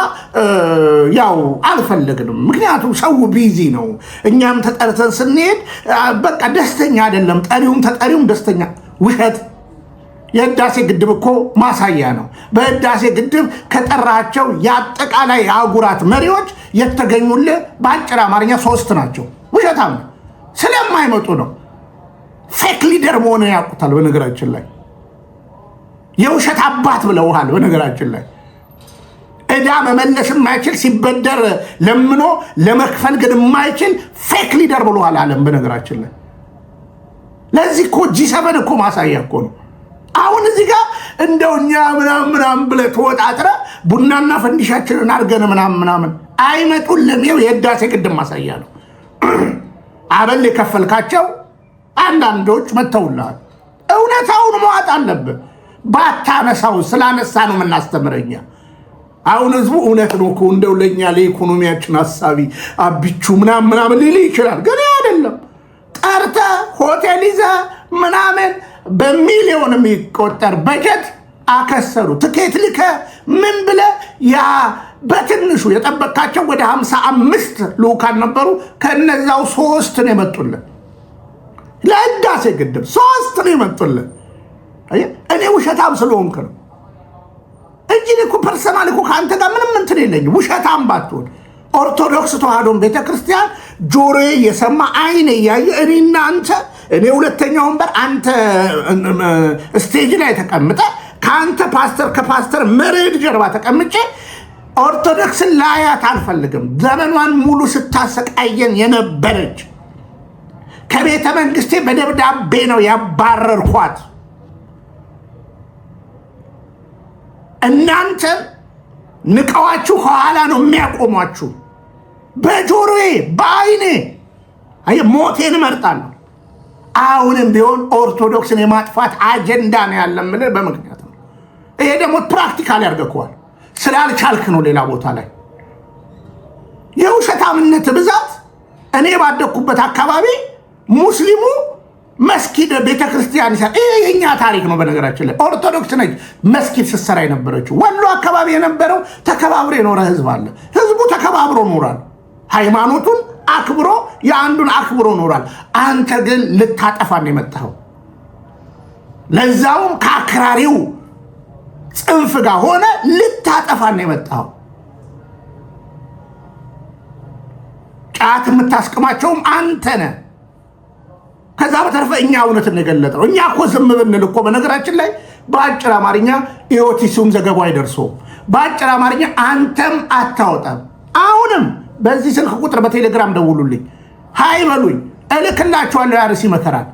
ያው አልፈለግንም። ምክንያቱም ሰው ቢዚ ነው። እኛም ተጠርተን ስንሄድ በቃ ደስተኛ አይደለም፣ ጠሪውም ተጠሪውም ደስተኛ። ውሸት። የህዳሴ ግድብ እኮ ማሳያ ነው። በህዳሴ ግድብ ከጠራቸው የአጠቃላይ አህጉራት መሪዎች የተገኙልህ በአጭር አማርኛ 3 ናቸው። ውሸታም ነው። ስለማይመጡ ነው። ፌክ ሊደር መሆን ያውቁታል። በነገራችን ላይ የውሸት አባት ብለውሃል። በነገራችን ላይ ዕዳ መመለስ የማይችል ሲበደር ለምኖ ለመክፈል ግን የማይችል ፌክ ሊደር ብለዋል ዓለም። በነገራችን ላይ ለዚህ እኮ G7 እኮ ማሳያ እኮ ነው። አሁን እዚህ ጋር እንደውኛ ምናምን ብለህ ተወጣጥረህ ቡናና ፈንዲሻችንን አድርገን ምናምን አይመጡልም። ይኸው የህዳሴ ግድብ ማሳያ ነው። አበል የከፈልካቸው አንዳንዶች መተውልሃል። እውነታውን መዋጥ አለብህ። ባታነሳው ስላነሳ ነው የምናስተምረኛ። አሁን ህዝቡ እውነት ነው እኮ እንደው ለእኛ ለኢኮኖሚያችን ሀሳቢ አቢቹ ምናምን ሊል ይችላል። ግን አይደለም። ጠርተህ ሆቴል ይዘህ ምናምን በሚሊዮን የሚቆጠር በጀት አከሰሩ። ትኬት ልከ ምን ብለ ያ በትንሹ የጠበቃቸው ወደ 55 ልኡካን ነበሩ። ከነዛው 3 ነው የመጡልን። ለህዳሴ ግድብ 3 ነው የመጡልን። እኔ ውሸታም ስለሆንክ ነው እንጂ እኮ ፐርሰናል እኮ ከአንተ ጋር ምንም እንትን የለኝም። ውሸታም ባትሆን ኦርቶዶክስ ተዋሕዶን ቤተክርስቲያን ጆሮዬ የሰማ አይኔ እያየ እኔና አንተ እኔ ሁለተኛው ወንበር አንተ ስቴጅ ላይ ተቀምጠ ከአንተ ከፓስተር መሬድ ጀርባ ተቀምጬ ኦርቶዶክስን ላያት አልፈልግም። ዘመኗን ሙሉ ስታሰቃየን የነበረች ከቤተ መንግስቴ በደብዳቤ ነው ያባረርኳት። እናንተ ንቀዋችሁ ከኋላ ነው የሚያቆሟችሁ። በጆሮዬ በአይኔ ሞቴን እመርጣለሁ። አሁንም ቢሆን ኦርቶዶክስን የማጥፋት አጀንዳ ነው ያለን በምክንያት ነው። ይሄ ደግሞ ፕራክቲካል ያርገከዋል። ስላልቻልክ ነው። ሌላ ቦታ ላይ የውሸታምነት ብዛት እኔ ባደኩበት አካባቢ ሙስሊሙ መስጊድ ቤተክርስቲያን ይሰራ። ይሄ የኛ ታሪክ ነው። በነገራችን ላይ ኦርቶዶክስ ነች መስጊድ ስትሰራ የነበረችው። ወሎ አካባቢ የነበረው ተከባብሮ የኖረ ህዝብ አለ። ህዝቡ ተከባብሮ ኖራል። ሃይማኖቱን አክብሮ የአንዱን አክብሮ ኖራል። አንተ ግን ልታጠፋን ነው የመጣኸው። ለዛውም ከአክራሪው ጽንፍ ጋር ሆነ ልታጠፋን ነው የመጣኸው። ጫት የምታስቅማቸውም አንተ ነህ። ከዛ በተረፈ እኛ እውነትን የገለጥነው እኛ እኮ ዝም ብንል እኮ በነገራችን ላይ በአጭር አማርኛ ኢኦቲሲውም ዘገባው አይደርሰውም። በአጭር አማርኛ አንተም አታወጣም። አሁንም በዚህ ስልክ ቁጥር በቴሌግራም ደውሉልኝ፣ ሃይ በሉኝ፣ እልክላችኋለሁ የአርሲ መከራን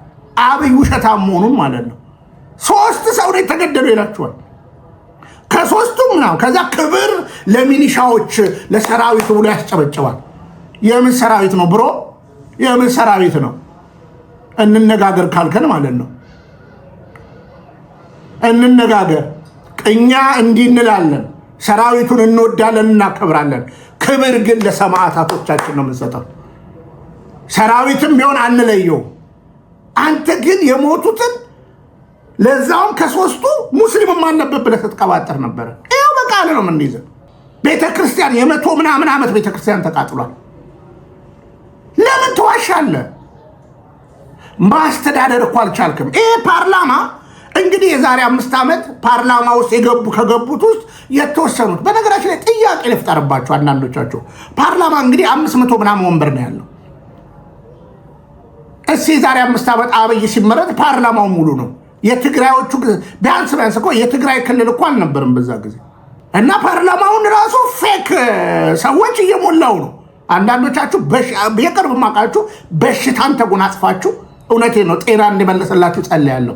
አብይ ውሸታም መሆኑን ማለት ነው። 3 ሰው ነው የተገደሉ ይላችኋል። ከ3ቱም ነው። ከዛ ክብር ለሚኒሻዎች ለሰራዊት ብሎ ያስጨበጭባል። የምን ሰራዊት ነው ብሮ? የምን ሰራዊት ነው? እንነጋገር ካልከን ማለት ነው። እንነጋገር። እኛ እንዲህ እንላለን፣ ሰራዊቱን እንወዳለን፣ እናከብራለን። ክብር ግን ለሰማዕታቶቻችን ነው የምንሰጠው። ሰራዊትም ቢሆን አንለየው። አንተ ግን የሞቱትን ለዛውም ከ3ቱ ሙስሊምም አለበት ብለህ ስትቀባጠር ነበረ። ይኸው በቃል ነው የምንይዘው። ቤተክርስቲያን የ100 ምናምን ዓመት ቤተክርስቲያን ተቃጥሏል። ለምን ትዋሻለህ? ማስተዳደር እኮ አልቻልክም። ይሄ ፓርላማ እንግዲህ የዛሬ 5 ዓመት ፓርላማ ውስጥ ከገቡት ውስጥ የተወሰኑት፣ በነገራችን ላይ ጥያቄ ልፍጠርባቸው አንዳንዶቻቸው። ፓርላማ እንግዲህ 500 ምናምን ወንበር ነው ያለው። እስኪ የዛሬ 5 ዓመት አብይ ሲመረጥ ፓርላማው ሙሉ ነው። የትግራዮቹ ቢያንስ እኮ የትግራይ ክልል እኮ አልነበርም በዛ ጊዜ። እና ፓርላማውን ራሱ ፌክ ሰዎች እየሞላው ነው። አንዳንዶቻችሁ የቅርብ ማቃችሁ በሽታን ተጎናጽፋችሁ፣ እውነቴን ነው፣ ጤና እንዲመለስላችሁ ጸልያለሁ።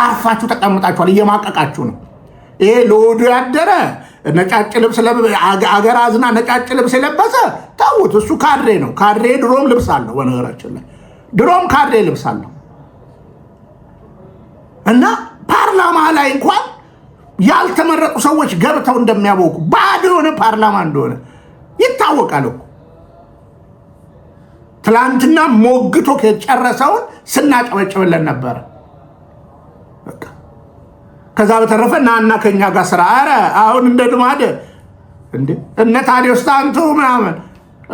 አርፋችሁ ተቀምጣችኋል፣ እየማቀቃችሁ ነው። ይሄ ለወዱ ያደረ ነጫጭ ልብስ አገር አዝና ነጫጭ ልብስ የለበሰ ተውት፣ እሱ ካድሬ ነው። ካድሬ ድሮም ልብስ አለው። በነገራችን ላይ ድሮም ካድሬ ልብስ አለው። እና ፓርላማ ላይ እንኳን ያልተመረጡ ሰዎች ገብተው እንደሚያቦኩ ባዶ የሆነ ፓርላማ እንደሆነ ይታወቃል እኮ። ትላንትና ሞግቶ ከጨረሰውን ስናጨበጭብለን ነበረ። ከዛ በተረፈ ናና ከኛ ጋር ስራ። አረ አሁን እንደ ልማድ እንዴ እነ ታዲዮስ ታንቱ ምናምን።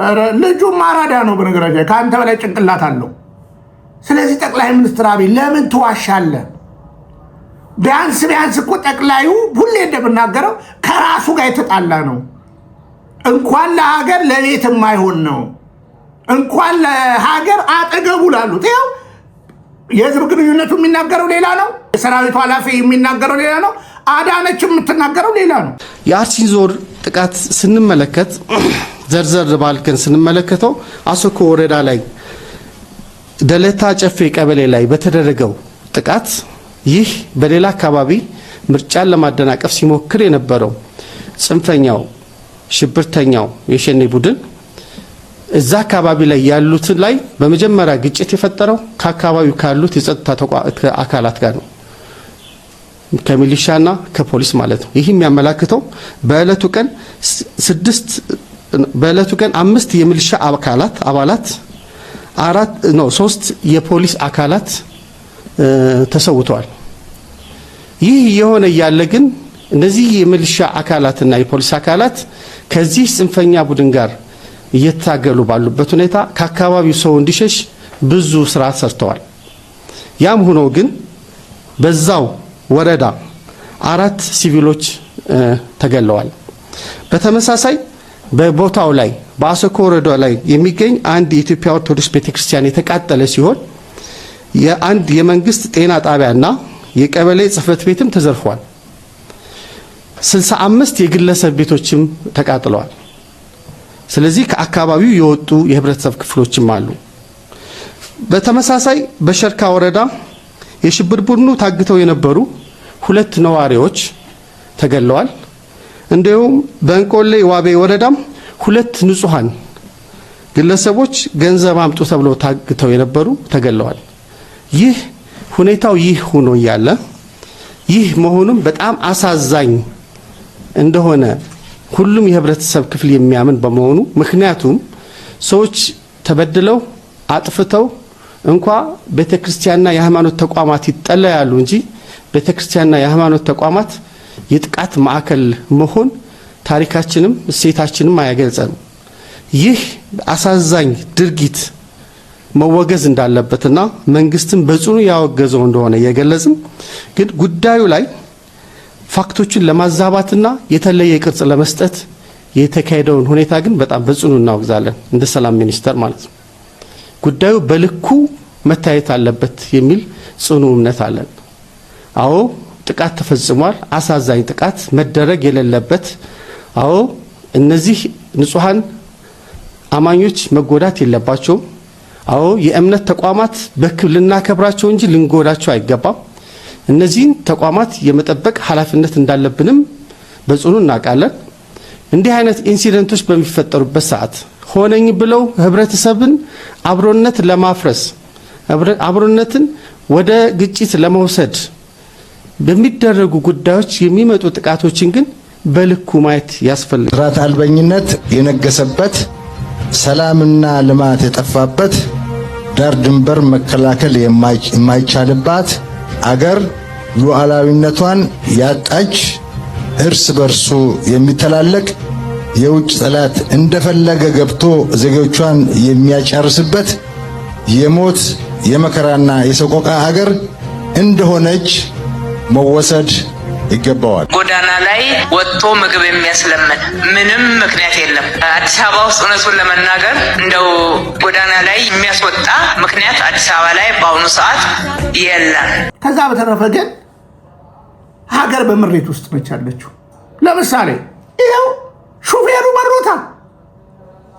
አረ ልጁም አራዳ ነው በነገራችን፣ ከአንተ በላይ ጭንቅላት አለው። ስለዚህ ጠቅላይ ሚኒስትር አብይ ለምን ትዋሻለህ? ቢያንስ እኮ ጠቅላዩ ሁሌ እንደምናገረው ከራሱ ጋር የተጣላ ነው። እንኳን ለሀገር ለቤት የማይሆን ነው። እንኳን ለሀገር አጠገቡ ላሉት ይኸው የህዝብ ግንኙነቱ የሚናገረው ሌላ ነው። የሰራዊቱ ኃላፊ የሚናገረው ሌላ ነው። አዳነች የምትናገረው ሌላ ነው። የአርሲ ዞን ጥቃት ስንመለከት ዘርዘር ባልከን ስንመለከተው አሰኮ ወረዳ ላይ ደለታ ጨፌ ቀበሌ ላይ በተደረገው ጥቃት ይህ በሌላ አካባቢ ምርጫን ለማደናቀፍ ሲሞክር የነበረው ጽንፈኛው ሽብርተኛው የሸኔ ቡድን እዛ አካባቢ ላይ ያሉትን ላይ በመጀመሪያ ግጭት የፈጠረው ከአካባቢው ካሉት የጸጥታ አካላት ጋር ነው፣ ከሚሊሻና ከፖሊስ ማለት ነው። ይህ የሚያመላክተው በእለቱ ቀን 5 የሚሊሻ አባላት 3 የፖሊስ አካላት ተሰውተዋል። ይህ የሆነ ያለ ግን እነዚህ የሚሊሻ አካላትና የፖሊስ አካላት ከዚህ ጽንፈኛ ቡድን ጋር እየታገሉ ባሉበት ሁኔታ ከአካባቢው ሰው እንዲሸሽ ብዙ ስራ ሰርተዋል። ያም ሆኖ ግን በዛው ወረዳ 4 ሲቪሎች ተገለዋል። በተመሳሳይ በቦታው ላይ በአሰኮ ወረዳ ላይ የሚገኝ አንድ የኢትዮጵያ ኦርቶዶክስ ቤተክርስቲያን የተቃጠለ ሲሆን የአንድ የመንግስት ጤና ጣቢያና የቀበሌ ጽህፈት ቤትም ተዘርፏል። 65 የግለሰብ ቤቶችም ተቃጥለዋል። ስለዚህ ከአካባቢው የወጡ የህብረተሰብ ክፍሎችም አሉ። በተመሳሳይ በሸርካ ወረዳ የሽብር ቡድኑ ታግተው የነበሩ 2 ነዋሪዎች ተገለዋል። እንዲሁም በእንቆሌ ዋቤ ወረዳም 2 ንጹሃን ግለሰቦች ገንዘብ አምጡ ተብለው ታግተው የነበሩ ተገለዋል። ይህ ሁኔታው ሆኖ ያለ ይህ መሆኑም በጣም አሳዛኝ እንደሆነ ሁሉም የህብረተሰብ ክፍል የሚያምን በመሆኑ ምክንያቱም ሰዎች ተበድለው አጥፍተው እንኳ ቤተክርስቲያንና የሃይማኖት ተቋማት ይጠለያሉ እንጂ ቤተክርስቲያንና የሃይማኖት ተቋማት የጥቃት ማዕከል መሆን ታሪካችንም እሴታችንም አያገልጸም። ይህ አሳዛኝ ድርጊት መወገዝ እንዳለበትና መንግስትም በጽኑ ያወገዘው እንደሆነ የገለጽም ግን ጉዳዩ ላይ ፋክቶችን ለማዛባትና የተለየ ቅርጽ ለመስጠት የተካሄደውን ሁኔታ ግን በጣም በጽኑ እናወግዛለን፣ እንደ ሰላም ሚኒስተር ማለት ነው። ጉዳዩ በልኩ መታየት አለበት የሚል ጽኑ እምነት አለን። አዎ ጥቃት ተፈጽሟል፣ አሳዛኝ ጥቃት መደረግ የሌለበት። አዎ እነዚህ ንጹሃን አማኞች መጎዳት የለባቸውም። አዎ የእምነት ተቋማት በክብር ልናከብራቸው እንጂ ልንጎዳቸው አይገባም። እነዚህን ተቋማት የመጠበቅ ኃላፊነት እንዳለብንም በጽኑ እናውቃለን። እንዲህ አይነት ኢንሲደንቶች በሚፈጠሩበት ሰዓት ሆነኝ ብለው ህብረተሰብን አብሮነት ለማፍረስ አብሮነትን ወደ ግጭት ለመውሰድ በሚደረጉ ጉዳዮች የሚመጡ ጥቃቶችን ግን በልኩ ማየት ያስፈልጋል። ስርዓት አልበኝነት የነገሰበት፣ ሰላምና ልማት የጠፋበት፣ ዳር ድንበር መከላከል የማይቻልባት አገር ሉዓላዊነቷን ያጣች፣ እርስ በርሱ የሚተላለቅ የውጭ ጠላት እንደፈለገ ገብቶ ዜጎቿን የሚያጨርስበት የሞት የመከራና የሰቆቃ ሀገር እንደሆነች መወሰድ ይገባዋል። ጎዳና ላይ ወጥቶ ምግብ የሚያስለምን ምንም ምክንያት የለም። አዲስ አበባ ውስጥ እውነቱን ለመናገር እንደው ጎዳና ላይ የሚያስወጣ ምክንያት አዲስ አበባ ላይ በአሁኑ ሰዓት የለም። ከዛ በተረፈ ግን ሀገር በምሬት ውስጥ ነች ያለችው። ለምሳሌ ይኸው ሹፌሩ መሮታ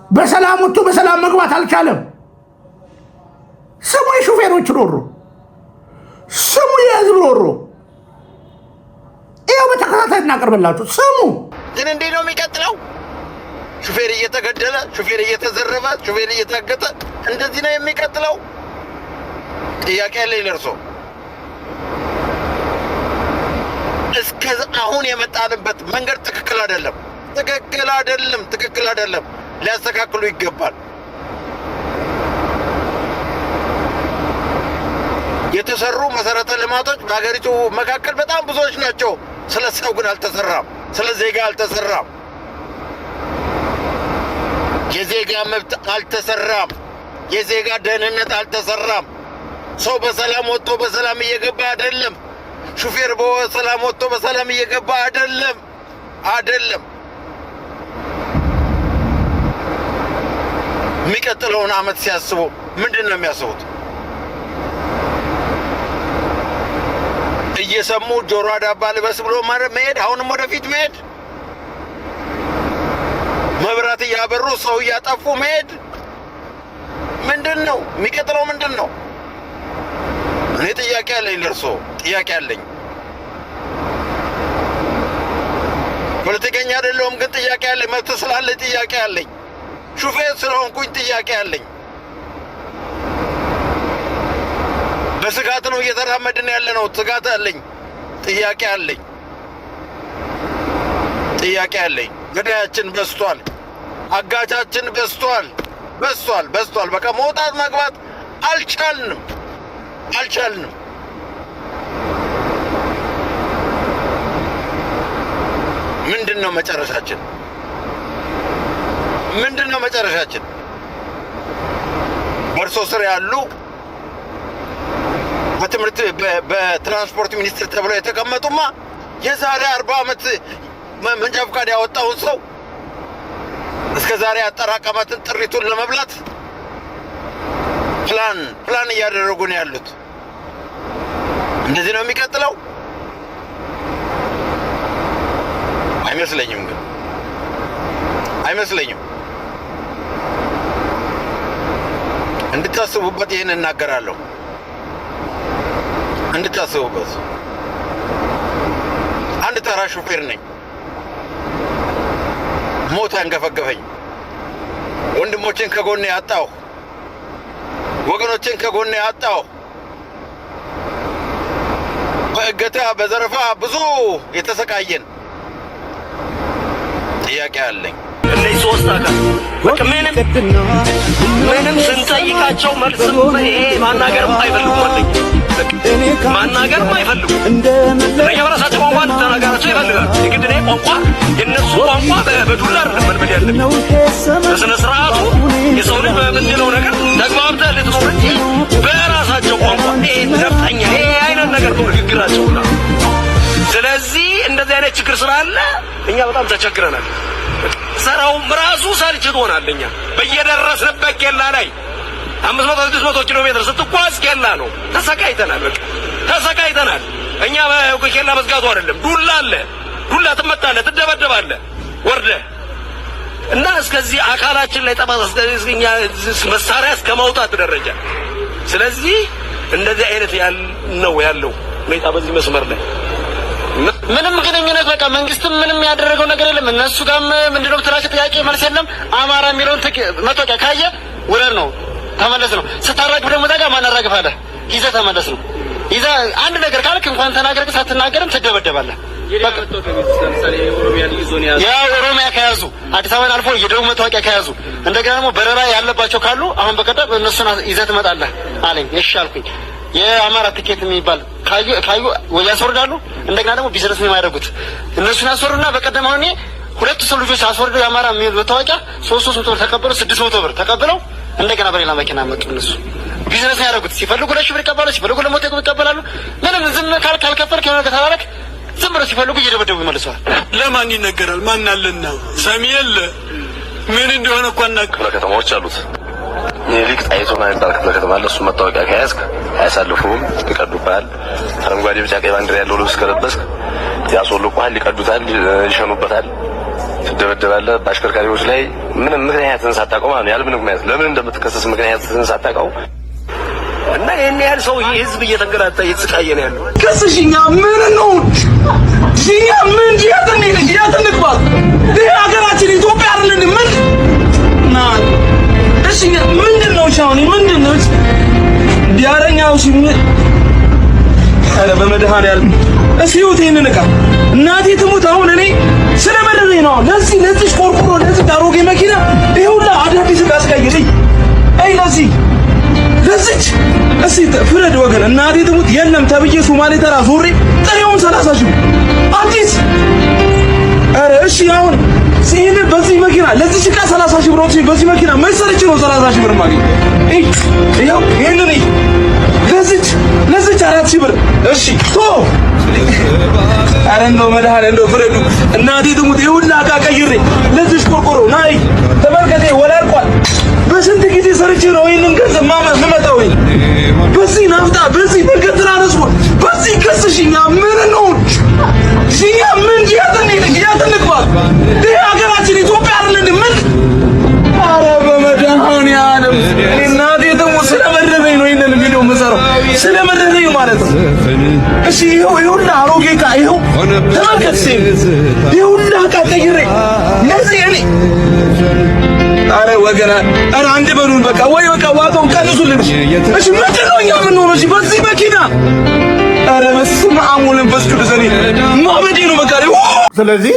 በሰላም ወጥቶ በሰላም መግባት አልቻለም። ስሙ የሹፌሮች ሮሮ፣ ስሙ የህዝብ ሮሮ። ይኸው በተከታታይ እናቀርብላችሁ። ስሙ ግን እንዴ ነው የሚቀጥለው? ሹፌር እየተገደለ፣ ሹፌር እየተዘረፈ፣ ሹፌር እየታገተ እንደዚህ ነው የሚቀጥለው? ጥያቄ ያለኝ ለእርሶ። እስከ አሁን የመጣንበት መንገድ ትክክል አይደለም፣ ትክክል አይደለም፣ ትክክል አይደለም። ሊያስተካክሉ ይገባል። የተሰሩ መሰረተ ልማቶች በሀገሪቱ መካከል በጣም ብዙዎች ናቸው። ስለ ሰው ግን አልተሰራም፣ ስለ ዜጋ አልተሰራም። የዜጋ መብት አልተሰራም፣ የዜጋ ደህንነት አልተሰራም። ሰው በሰላም ወጥቶ በሰላም እየገባ አይደለም። ሹፌር በሰላም ወጥቶ በሰላም እየገባ አይደለም አይደለም። የሚቀጥለውን ዓመት ሲያስቡ ምንድን ነው የሚያስቡት? እየሰሙ ጆሮ ዳባ ልበስ ብሎ መሄድ፣ አሁንም ወደፊት መሄድ፣ መብራት እያበሩ ሰው እያጠፉ መሄድ። ምንድን ነው የሚቀጥለው? ምንድን ነው? እኔ ጥያቄ አለኝ ለእርሶ፣ ጥያቄ አለኝ። ፖለቲከኛ አይደለሁም ግን ጥያቄ አለኝ። መብት ስላለኝ ጥያቄ አለኝ። ሹፌር ስለሆንኩኝ ጥያቄ አለኝ። በስጋት ነው እየተራመድን ያለ ነው። ስጋት አለኝ። ጥያቄ አለኝ። ጥያቄ አለኝ። ገዳያችን በዝቷል። አጋቻችን በዝቷል። በዝቷል። በቃ መውጣት መግባት አልቻልንም። ምንድን ነው መጨረሻችን? ምንድን ነው መጨረሻችን? በእርሶ ስር ያሉ በትምህርት በትራንስፖርት ሚኒስትር ተብለው የተቀመጡማ የዛሬ 40 ዓመት መንጃ ፈቃድ ያወጣውን ሰው እስከ ዛሬ ያጠራቀማትን ጥሪቱን ለመብላት ፕላን እያደረጉ ነው ያሉት። እንደዚህ ነው የሚቀጥለው? አይመስለኝም። ግን አይመስለኝም። እንድታስቡበት ይህን እናገራለሁ። እንድታስቡበት። አንድ ተራ ሹፌር ነኝ። ሞት አንገፈገፈኝ። ወንድሞቼን ከጎኔ አጣሁ። ወገኖቼን ከጎኔ አጣሁ። በእገታ በዘረፋ ብዙ የተሰቃየን። ጥያቄ አለኝ። እነዚህ ሶስት አካል በቃ ምንም ስንጠይቃቸው መልስም ይሄ ማናገርም አይፈልጉም። ማናገርም አይፈልጉም። ለኛ በራሳቸው ቋንቋ ተናጋራቸው ይፈልጋል። የግድ እኔ ቋንቋ የነሱ ቋንቋ በዱላ አይደለም መልመድ ያለብን። በስነ ስርዓቱ የሰው ልጅ በምንለው ነገር ተግባብተህ ልትኖር እንጂ በራሳቸው ቋንቋ ይሄ ነፍጠኛ ይሄ አይነት ነገር ነው ንግግራቸው ሁላ። ስለዚህ እንደዚህ አይነት ችግር ስላለ እኛ በጣም ተቸግረናል። ሰራውም ራሱ ሰልችቶናልኛ በየደረስንበት ኬላ ላይ 500-600 ኪሎ ሜትር ስትጓዝ ኬላ ነው። ተሰቃይተናል። በቃ ተሰቃይተናል። እኛ በኬላ መዝጋቱ አይደለም ዱላ አለ። ዱላ ትመታለህ፣ ትደበደባለህ ወርደህ እና እስከዚህ አካላችን ላይ ጠባሳ እስከኛ መሳሪያ እስከማውጣት ደረጃ። ስለዚህ እንደዚህ አይነት ነው ያለው ሁኔታ በዚህ መስመር ላይ ምንም ግንኙነት በቃ መንግስትም ምንም ያደረገው ነገር የለም። እነሱ ጋርም ምንድነው ትራሽ ጥያቄ መልስ የለም። አማራ የሚለውን መታወቂያ ካየ ውረድ ነው ተመለስ ነው። ስታራግፍ ደግሞ ታጋ ማናራግፋለህ ይዘህ ተመለስ ነው። ይዘህ አንድ ነገር ካልክ እንኳን ተናገርክ ሳትናገርም ትደበደባለህ። ያ ኦሮሚያ ከያዙ አዲስ አበባን አልፎ የደቡብ መታወቂያ ከያዙ እንደገና ደግሞ በረራ ያለባቸው ካሉ አሁን በቀደም እነሱን ይዘህ ትመጣለህ አለኝ። እሺ አልኩኝ። የአማራ ትኬት የሚባል ካዩ ወይ ያስወርዳሉ። እንደገና ደግሞ ቢዝነስ ነው የሚያደርጉት እነሱን ያስወርዱና በቀደም አሁን ሁለት ሰው ልጆች አስወርደው የአማራ መታወቂያ 300 ብር ተቀበለው 600 ብር ተቀበለው እንደገና በሌላ መኪና መጡ። እነሱ ቢዝነስ ነው ያደርጉት። ሲፈልጉ ለሺህ ብር ይቀበላሉ፣ ሲፈልጉ ለሞት ይቀበላሉ። ምንም ዝም ካልከፈልክ የሆነ ነገር ታላልክ ዝም ብለው ሲፈልጉ እየደበደቡ ይመልሰዋል። ለማን ይነገራል? ማን አለና ሰሚ የለ ምን እንደሆነ እኮ ክፍለ ከተማዎች አሉት። ሊቅ ጣይቱ ማይባል ክፍለ ከተማ አለ። እሱ መታወቂያ ከያዝክ አያሳልፉም፣ ይቀዱብሃል። አረንጓዴ ቢጫ ቀይ ባንዲራ ያለው ልብስ ከለበስክ ያስወልቁሃል፣ ይቀዱታል፣ ይሸኑበታል፣ ትደበደባለህ። በአሽከርካሪዎች ላይ ምንም ምክንያትን ሳታውቀው ማለት ነው ያለምንም ምክንያት ለምን እንደምትከሰስ ምክንያትን ሳታውቀው እና ይሄን ያህል ሰው ህዝብ እየተንገላታ እየተሰቃየ ነው ያለው። ከስሽኛ ምን ነው ሽኛ ምን ያተንግባት ይሄ ሀገራችን ኢትዮጵያ አይደለም። ምን ና እሺኛ ምንድነው ሻውኒ ምንድነው ዲያረኛው ሲም አረ በመድኃኒዓለም እሺ ይሁቴን ንቃ እናቴ ትሙት። አሁን እኔ ስለመረረኝ ነው ለዚህ ቆርቆሮ ለዚህ ዳሮጌ መኪና ይሁላ አዳዲስ አስቀይረኝ አይ ለዚህ እስቲ ፍረድ ወገን። እናቴ ትሙት የለም ተብዬ ሶማሌ ተራ ዞሬ ጥሬውን 30 ሺህ አዲስ አረ እሺ አሁን ሲሄድ በዚህ መኪና ለዚህ ዕቃ 30 ሺህ ብር ወጥቶ በዚህ መኪና መሰለች ነው 30 ሺህ ብር ማግኘት ይሄው ይሄንን ለዚህ 4 ሺህ ብር እሺ ቶ አረ እንደው መድኃኒዓለም እንደው ፍረዱ እናቴ ትሙት ይሁላ ዕቃ ቀይሬ ለዚህ ቆርቆሮ ናይ ተመልከቴ ወላልቋል። በስንት ጊዜ ሰርቼ ነው ይሄንን ገንዘብ ማመጣው? በዚህ ናፍጣ በዚህ በገንዘብ ትራንስፖርት በዚህ ከስሽኛ ምን ነው ሽኛ ምን ያተንግባት ይሄ ሀገራችን ኢትዮጵያ አይደለም። ምን አረ በመድኃኒዓለም እናቴ ደግሞ ስለመረረኝ ነው ይሄንን ቪዲዮ የምሰራው ስለመረረኝ ማለት ነው። እሺ ይሁላ አሮጌ ዕቃ ይሁ ተመልከት ይሁላ ዕቃ ቀይሬ ለዚህ እኔ አረ ወገና አረ አንድ በሉን በቃ ወይ በቃ ዋጋውን ቀንሱልን። እሺ ምንድነው እኛ ምን ነው እሺ በዚህ መኪና አረ በስመ አብ ወወልድ ወመንፈስ ቅዱስ ማበዴ ነው በቃ። ስለዚህ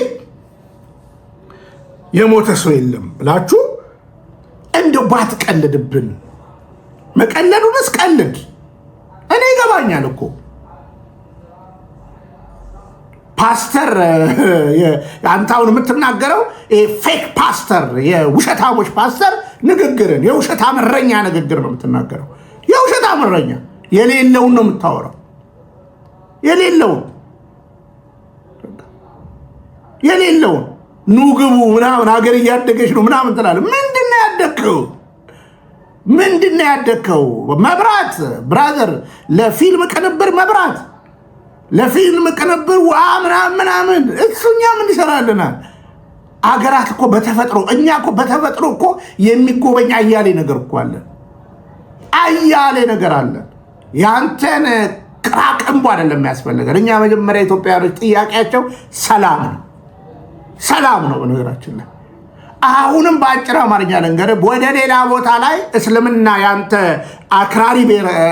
የሞተ ሰው የለም ብላችሁ እንደው ባትቀልድብን። መቀለዱንስ ቀልድ እኔ ይገባኛል እኮ ፓስተር አንተ አሁን የምትናገረው ፌክ ፓስተር የውሸታሞች ፓስተር ንግግርን የውሸታም እረኛ ንግግር ነው የምትናገረው። የውሸታም እረኛ የሌለውን ነው የምታወራው። የሌለውን ኑ ግቡ ምናምን ሀገር እያደገች ነው ምናምን ትላለህ። ምንድነው ያደግከው? መብራት ብራዘር፣ ለፊልም ቅንብር መብራት፣ ለፊልም ቅንብር ምናምን እሱኛ ምን ይሰራልናል? አገራት እኮ በተፈጥሮ እኛ እኮ በተፈጥሮ እኮ የሚጎበኝ አያሌ ነገር እኮ አለ። አያሌ ነገር አለ። ያንተን ቅራቅንቦ አይደለም የሚያስፈልገን። እኛ መጀመሪያ ኢትዮጵያውያኖች ጥያቄያቸው ሰላም ነው። በነገራችን ላይ አሁንም በአጭር አማርኛ ልንገርህ፣ ወደ ሌላ ቦታ ላይ እስልምና ያንተ አክራሪ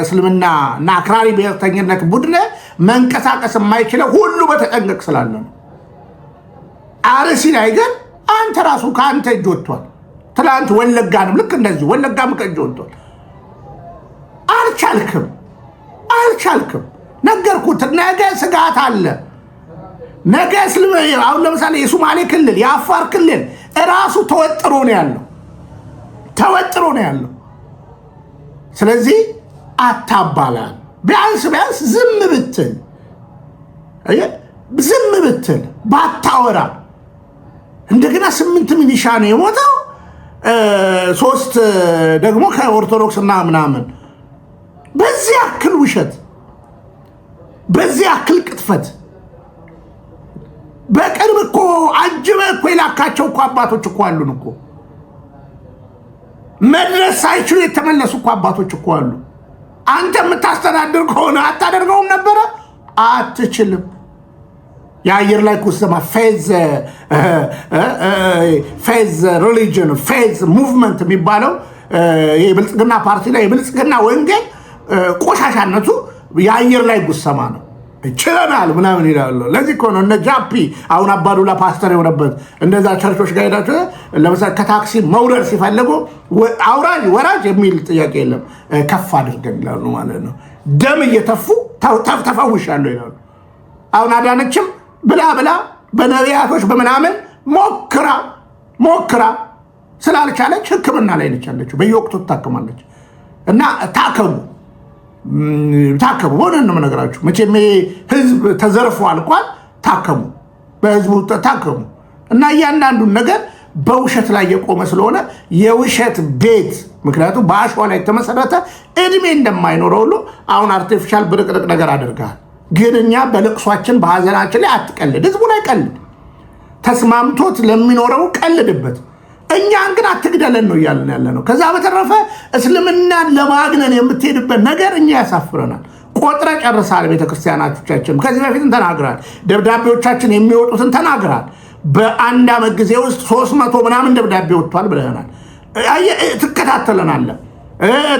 እስልምና እና አክራሪ ብሔርተኝነት ቡድን መንቀሳቀስ የማይችለው ሁሉ በተጠንቀቅ ስላለ ነው። አርሲ ላይ ግን አንተ ራሱ ከአንተ እጅ ወጥቷል። ትላንት ወለጋንም ልክ እንደዚህ ወለጋም ከእጅ ወጥቷል። አልቻልክም። ነገርኩት። ነገ ስጋት አለ። ነገ አሁን ለምሳሌ የሶማሌ ክልል የአፋር ክልል እራሱ ተወጥሮ ነው ያለው። ስለዚህ አታባላል። ቢያንስ ዝም ብትል ባታወራ እንደገና 8 ሚሊሻ ነው የሞተው 3 ደግሞ ከኦርቶዶክስና ምናምን በዚህ አክል ውሸት በዚህ አክል ቅጥፈት በቅርብ እኮ አጅበ እኮ የላካቸው እኮ አባቶች እኮ አሉን እኮ መድረስ ሳይችሉ የተመለሱ እኮ አባቶች እኮ አሉ አንተ የምታስተዳድር ከሆነ አታደርገውም ነበረ አትችልም የአየር ላይ ኩስማ ፌዝ ሪሊጅን ፌዝ ሙቭመንት የሚባለው የብልጽግና ፓርቲ ላይ የብልጽግና ወንጌል ቆሻሻነቱ የአየር ላይ ጉሰማ ነው ችለናል ምናምን ይላሉ ለዚህ እኮ ነው እነ ጃፒ አሁን አባዱላ ፓስተር የሆነበት እንደዛ ቸርቾች ጋር ሄዳችሁ ለምሳሌ ከታክሲ መውረድ ሲፈልጉ አውራጅ ወራጅ የሚል ጥያቄ የለም ከፍ አድርገን ይላሉ ማለት ነው ደም እየተፉ ተፈውሻለሁ ይላሉ አሁን አዳነችም ብላ በነቢያቶች በመናምን ሞክራ ስላልቻለች ህክምና ላይ ነች ያለችው በየወቅቱ ታከማለች እና ታከሙ ሆነን ነው የምነግራችሁ መቼም ህዝብ ተዘርፎ አልቋል ታከሙ በህዝቡ ታከሙ እና እያንዳንዱን ነገር በውሸት ላይ የቆመ ስለሆነ የውሸት ቤት ምክንያቱም በአሸዋ ላይ የተመሰረተ እድሜ እንደማይኖረው ሁሉ አሁን አርቲፊሻል ብርቅርቅ ነገር አድርጋል ግን እኛ በለቅሷችን በሐዘናችን ላይ አትቀልድ ህዝቡ ላይ ቀልድ ተስማምቶት ለሚኖረው ቀልድበት እኛን ግን አትግደለን ነው እያልን ያለነው ከዛ በተረፈ እስልምናን ለማግነን የምትሄድበት ነገር እኛ ያሳፍረናል ቆጥረ ጨርሳል ቤተክርስቲያናቶቻችን ከዚህ በፊት ተናግራል ደብዳቤዎቻችን የሚወጡትን ተናግራል በአንድ ዓመት ጊዜ ውስጥ 300 ምናምን ደብዳቤ ወጥቷል ብለናል ትከታተለናል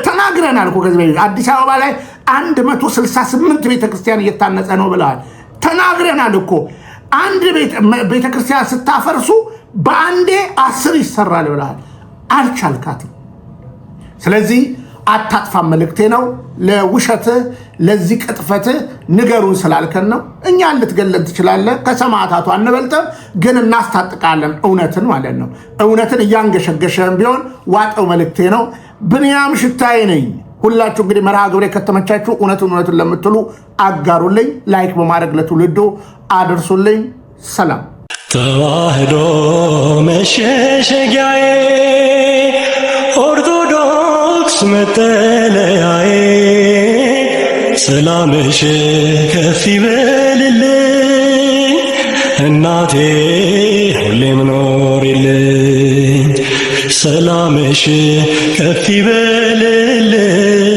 ተናግረናል እኮ ከዚህ በፊት አዲስ አበባ ላይ 168 ቤተክርስቲያን እየታነጸ ነው ብለናል ተናግረናል እኮ አንድ ቤተክርስቲያን ስታፈርሱ በአንዴ 10 ይሰራል ብለናል አልቻልካትም ስለዚህ አታጥፋ መልእክቴ ነው ለውሸት ለዚህ ቅጥፈት ንገሩን ስላልከን ነው እኛ ልትገለን ትችላለህ ከሰማዕታቱ አንበልጥም ግን እናስታጥቃለን እውነትን ማለት ነው እውነትን እያንገሸገሸን ቢሆን ዋጠው መልእክቴ ነው ብንያም ሽታዬ ነኝ ሁላችሁ እንግዲህ መርሃ ግብሬ ከተመቻችሁ እውነትን ለምትሉ አጋሩልኝ ላይክ በማድረግ ለትውልዱ አድርሱልኝ ሰላም ተዋህዶ መሸሸጊያዬ ኦርቶዶክስ መጠለያዬ ሰላምሽ ከፍ ይበልልኝ እናቴ ሁሌም ኖሪልኝ ሰላምሽ ከፍ ይበልልኝ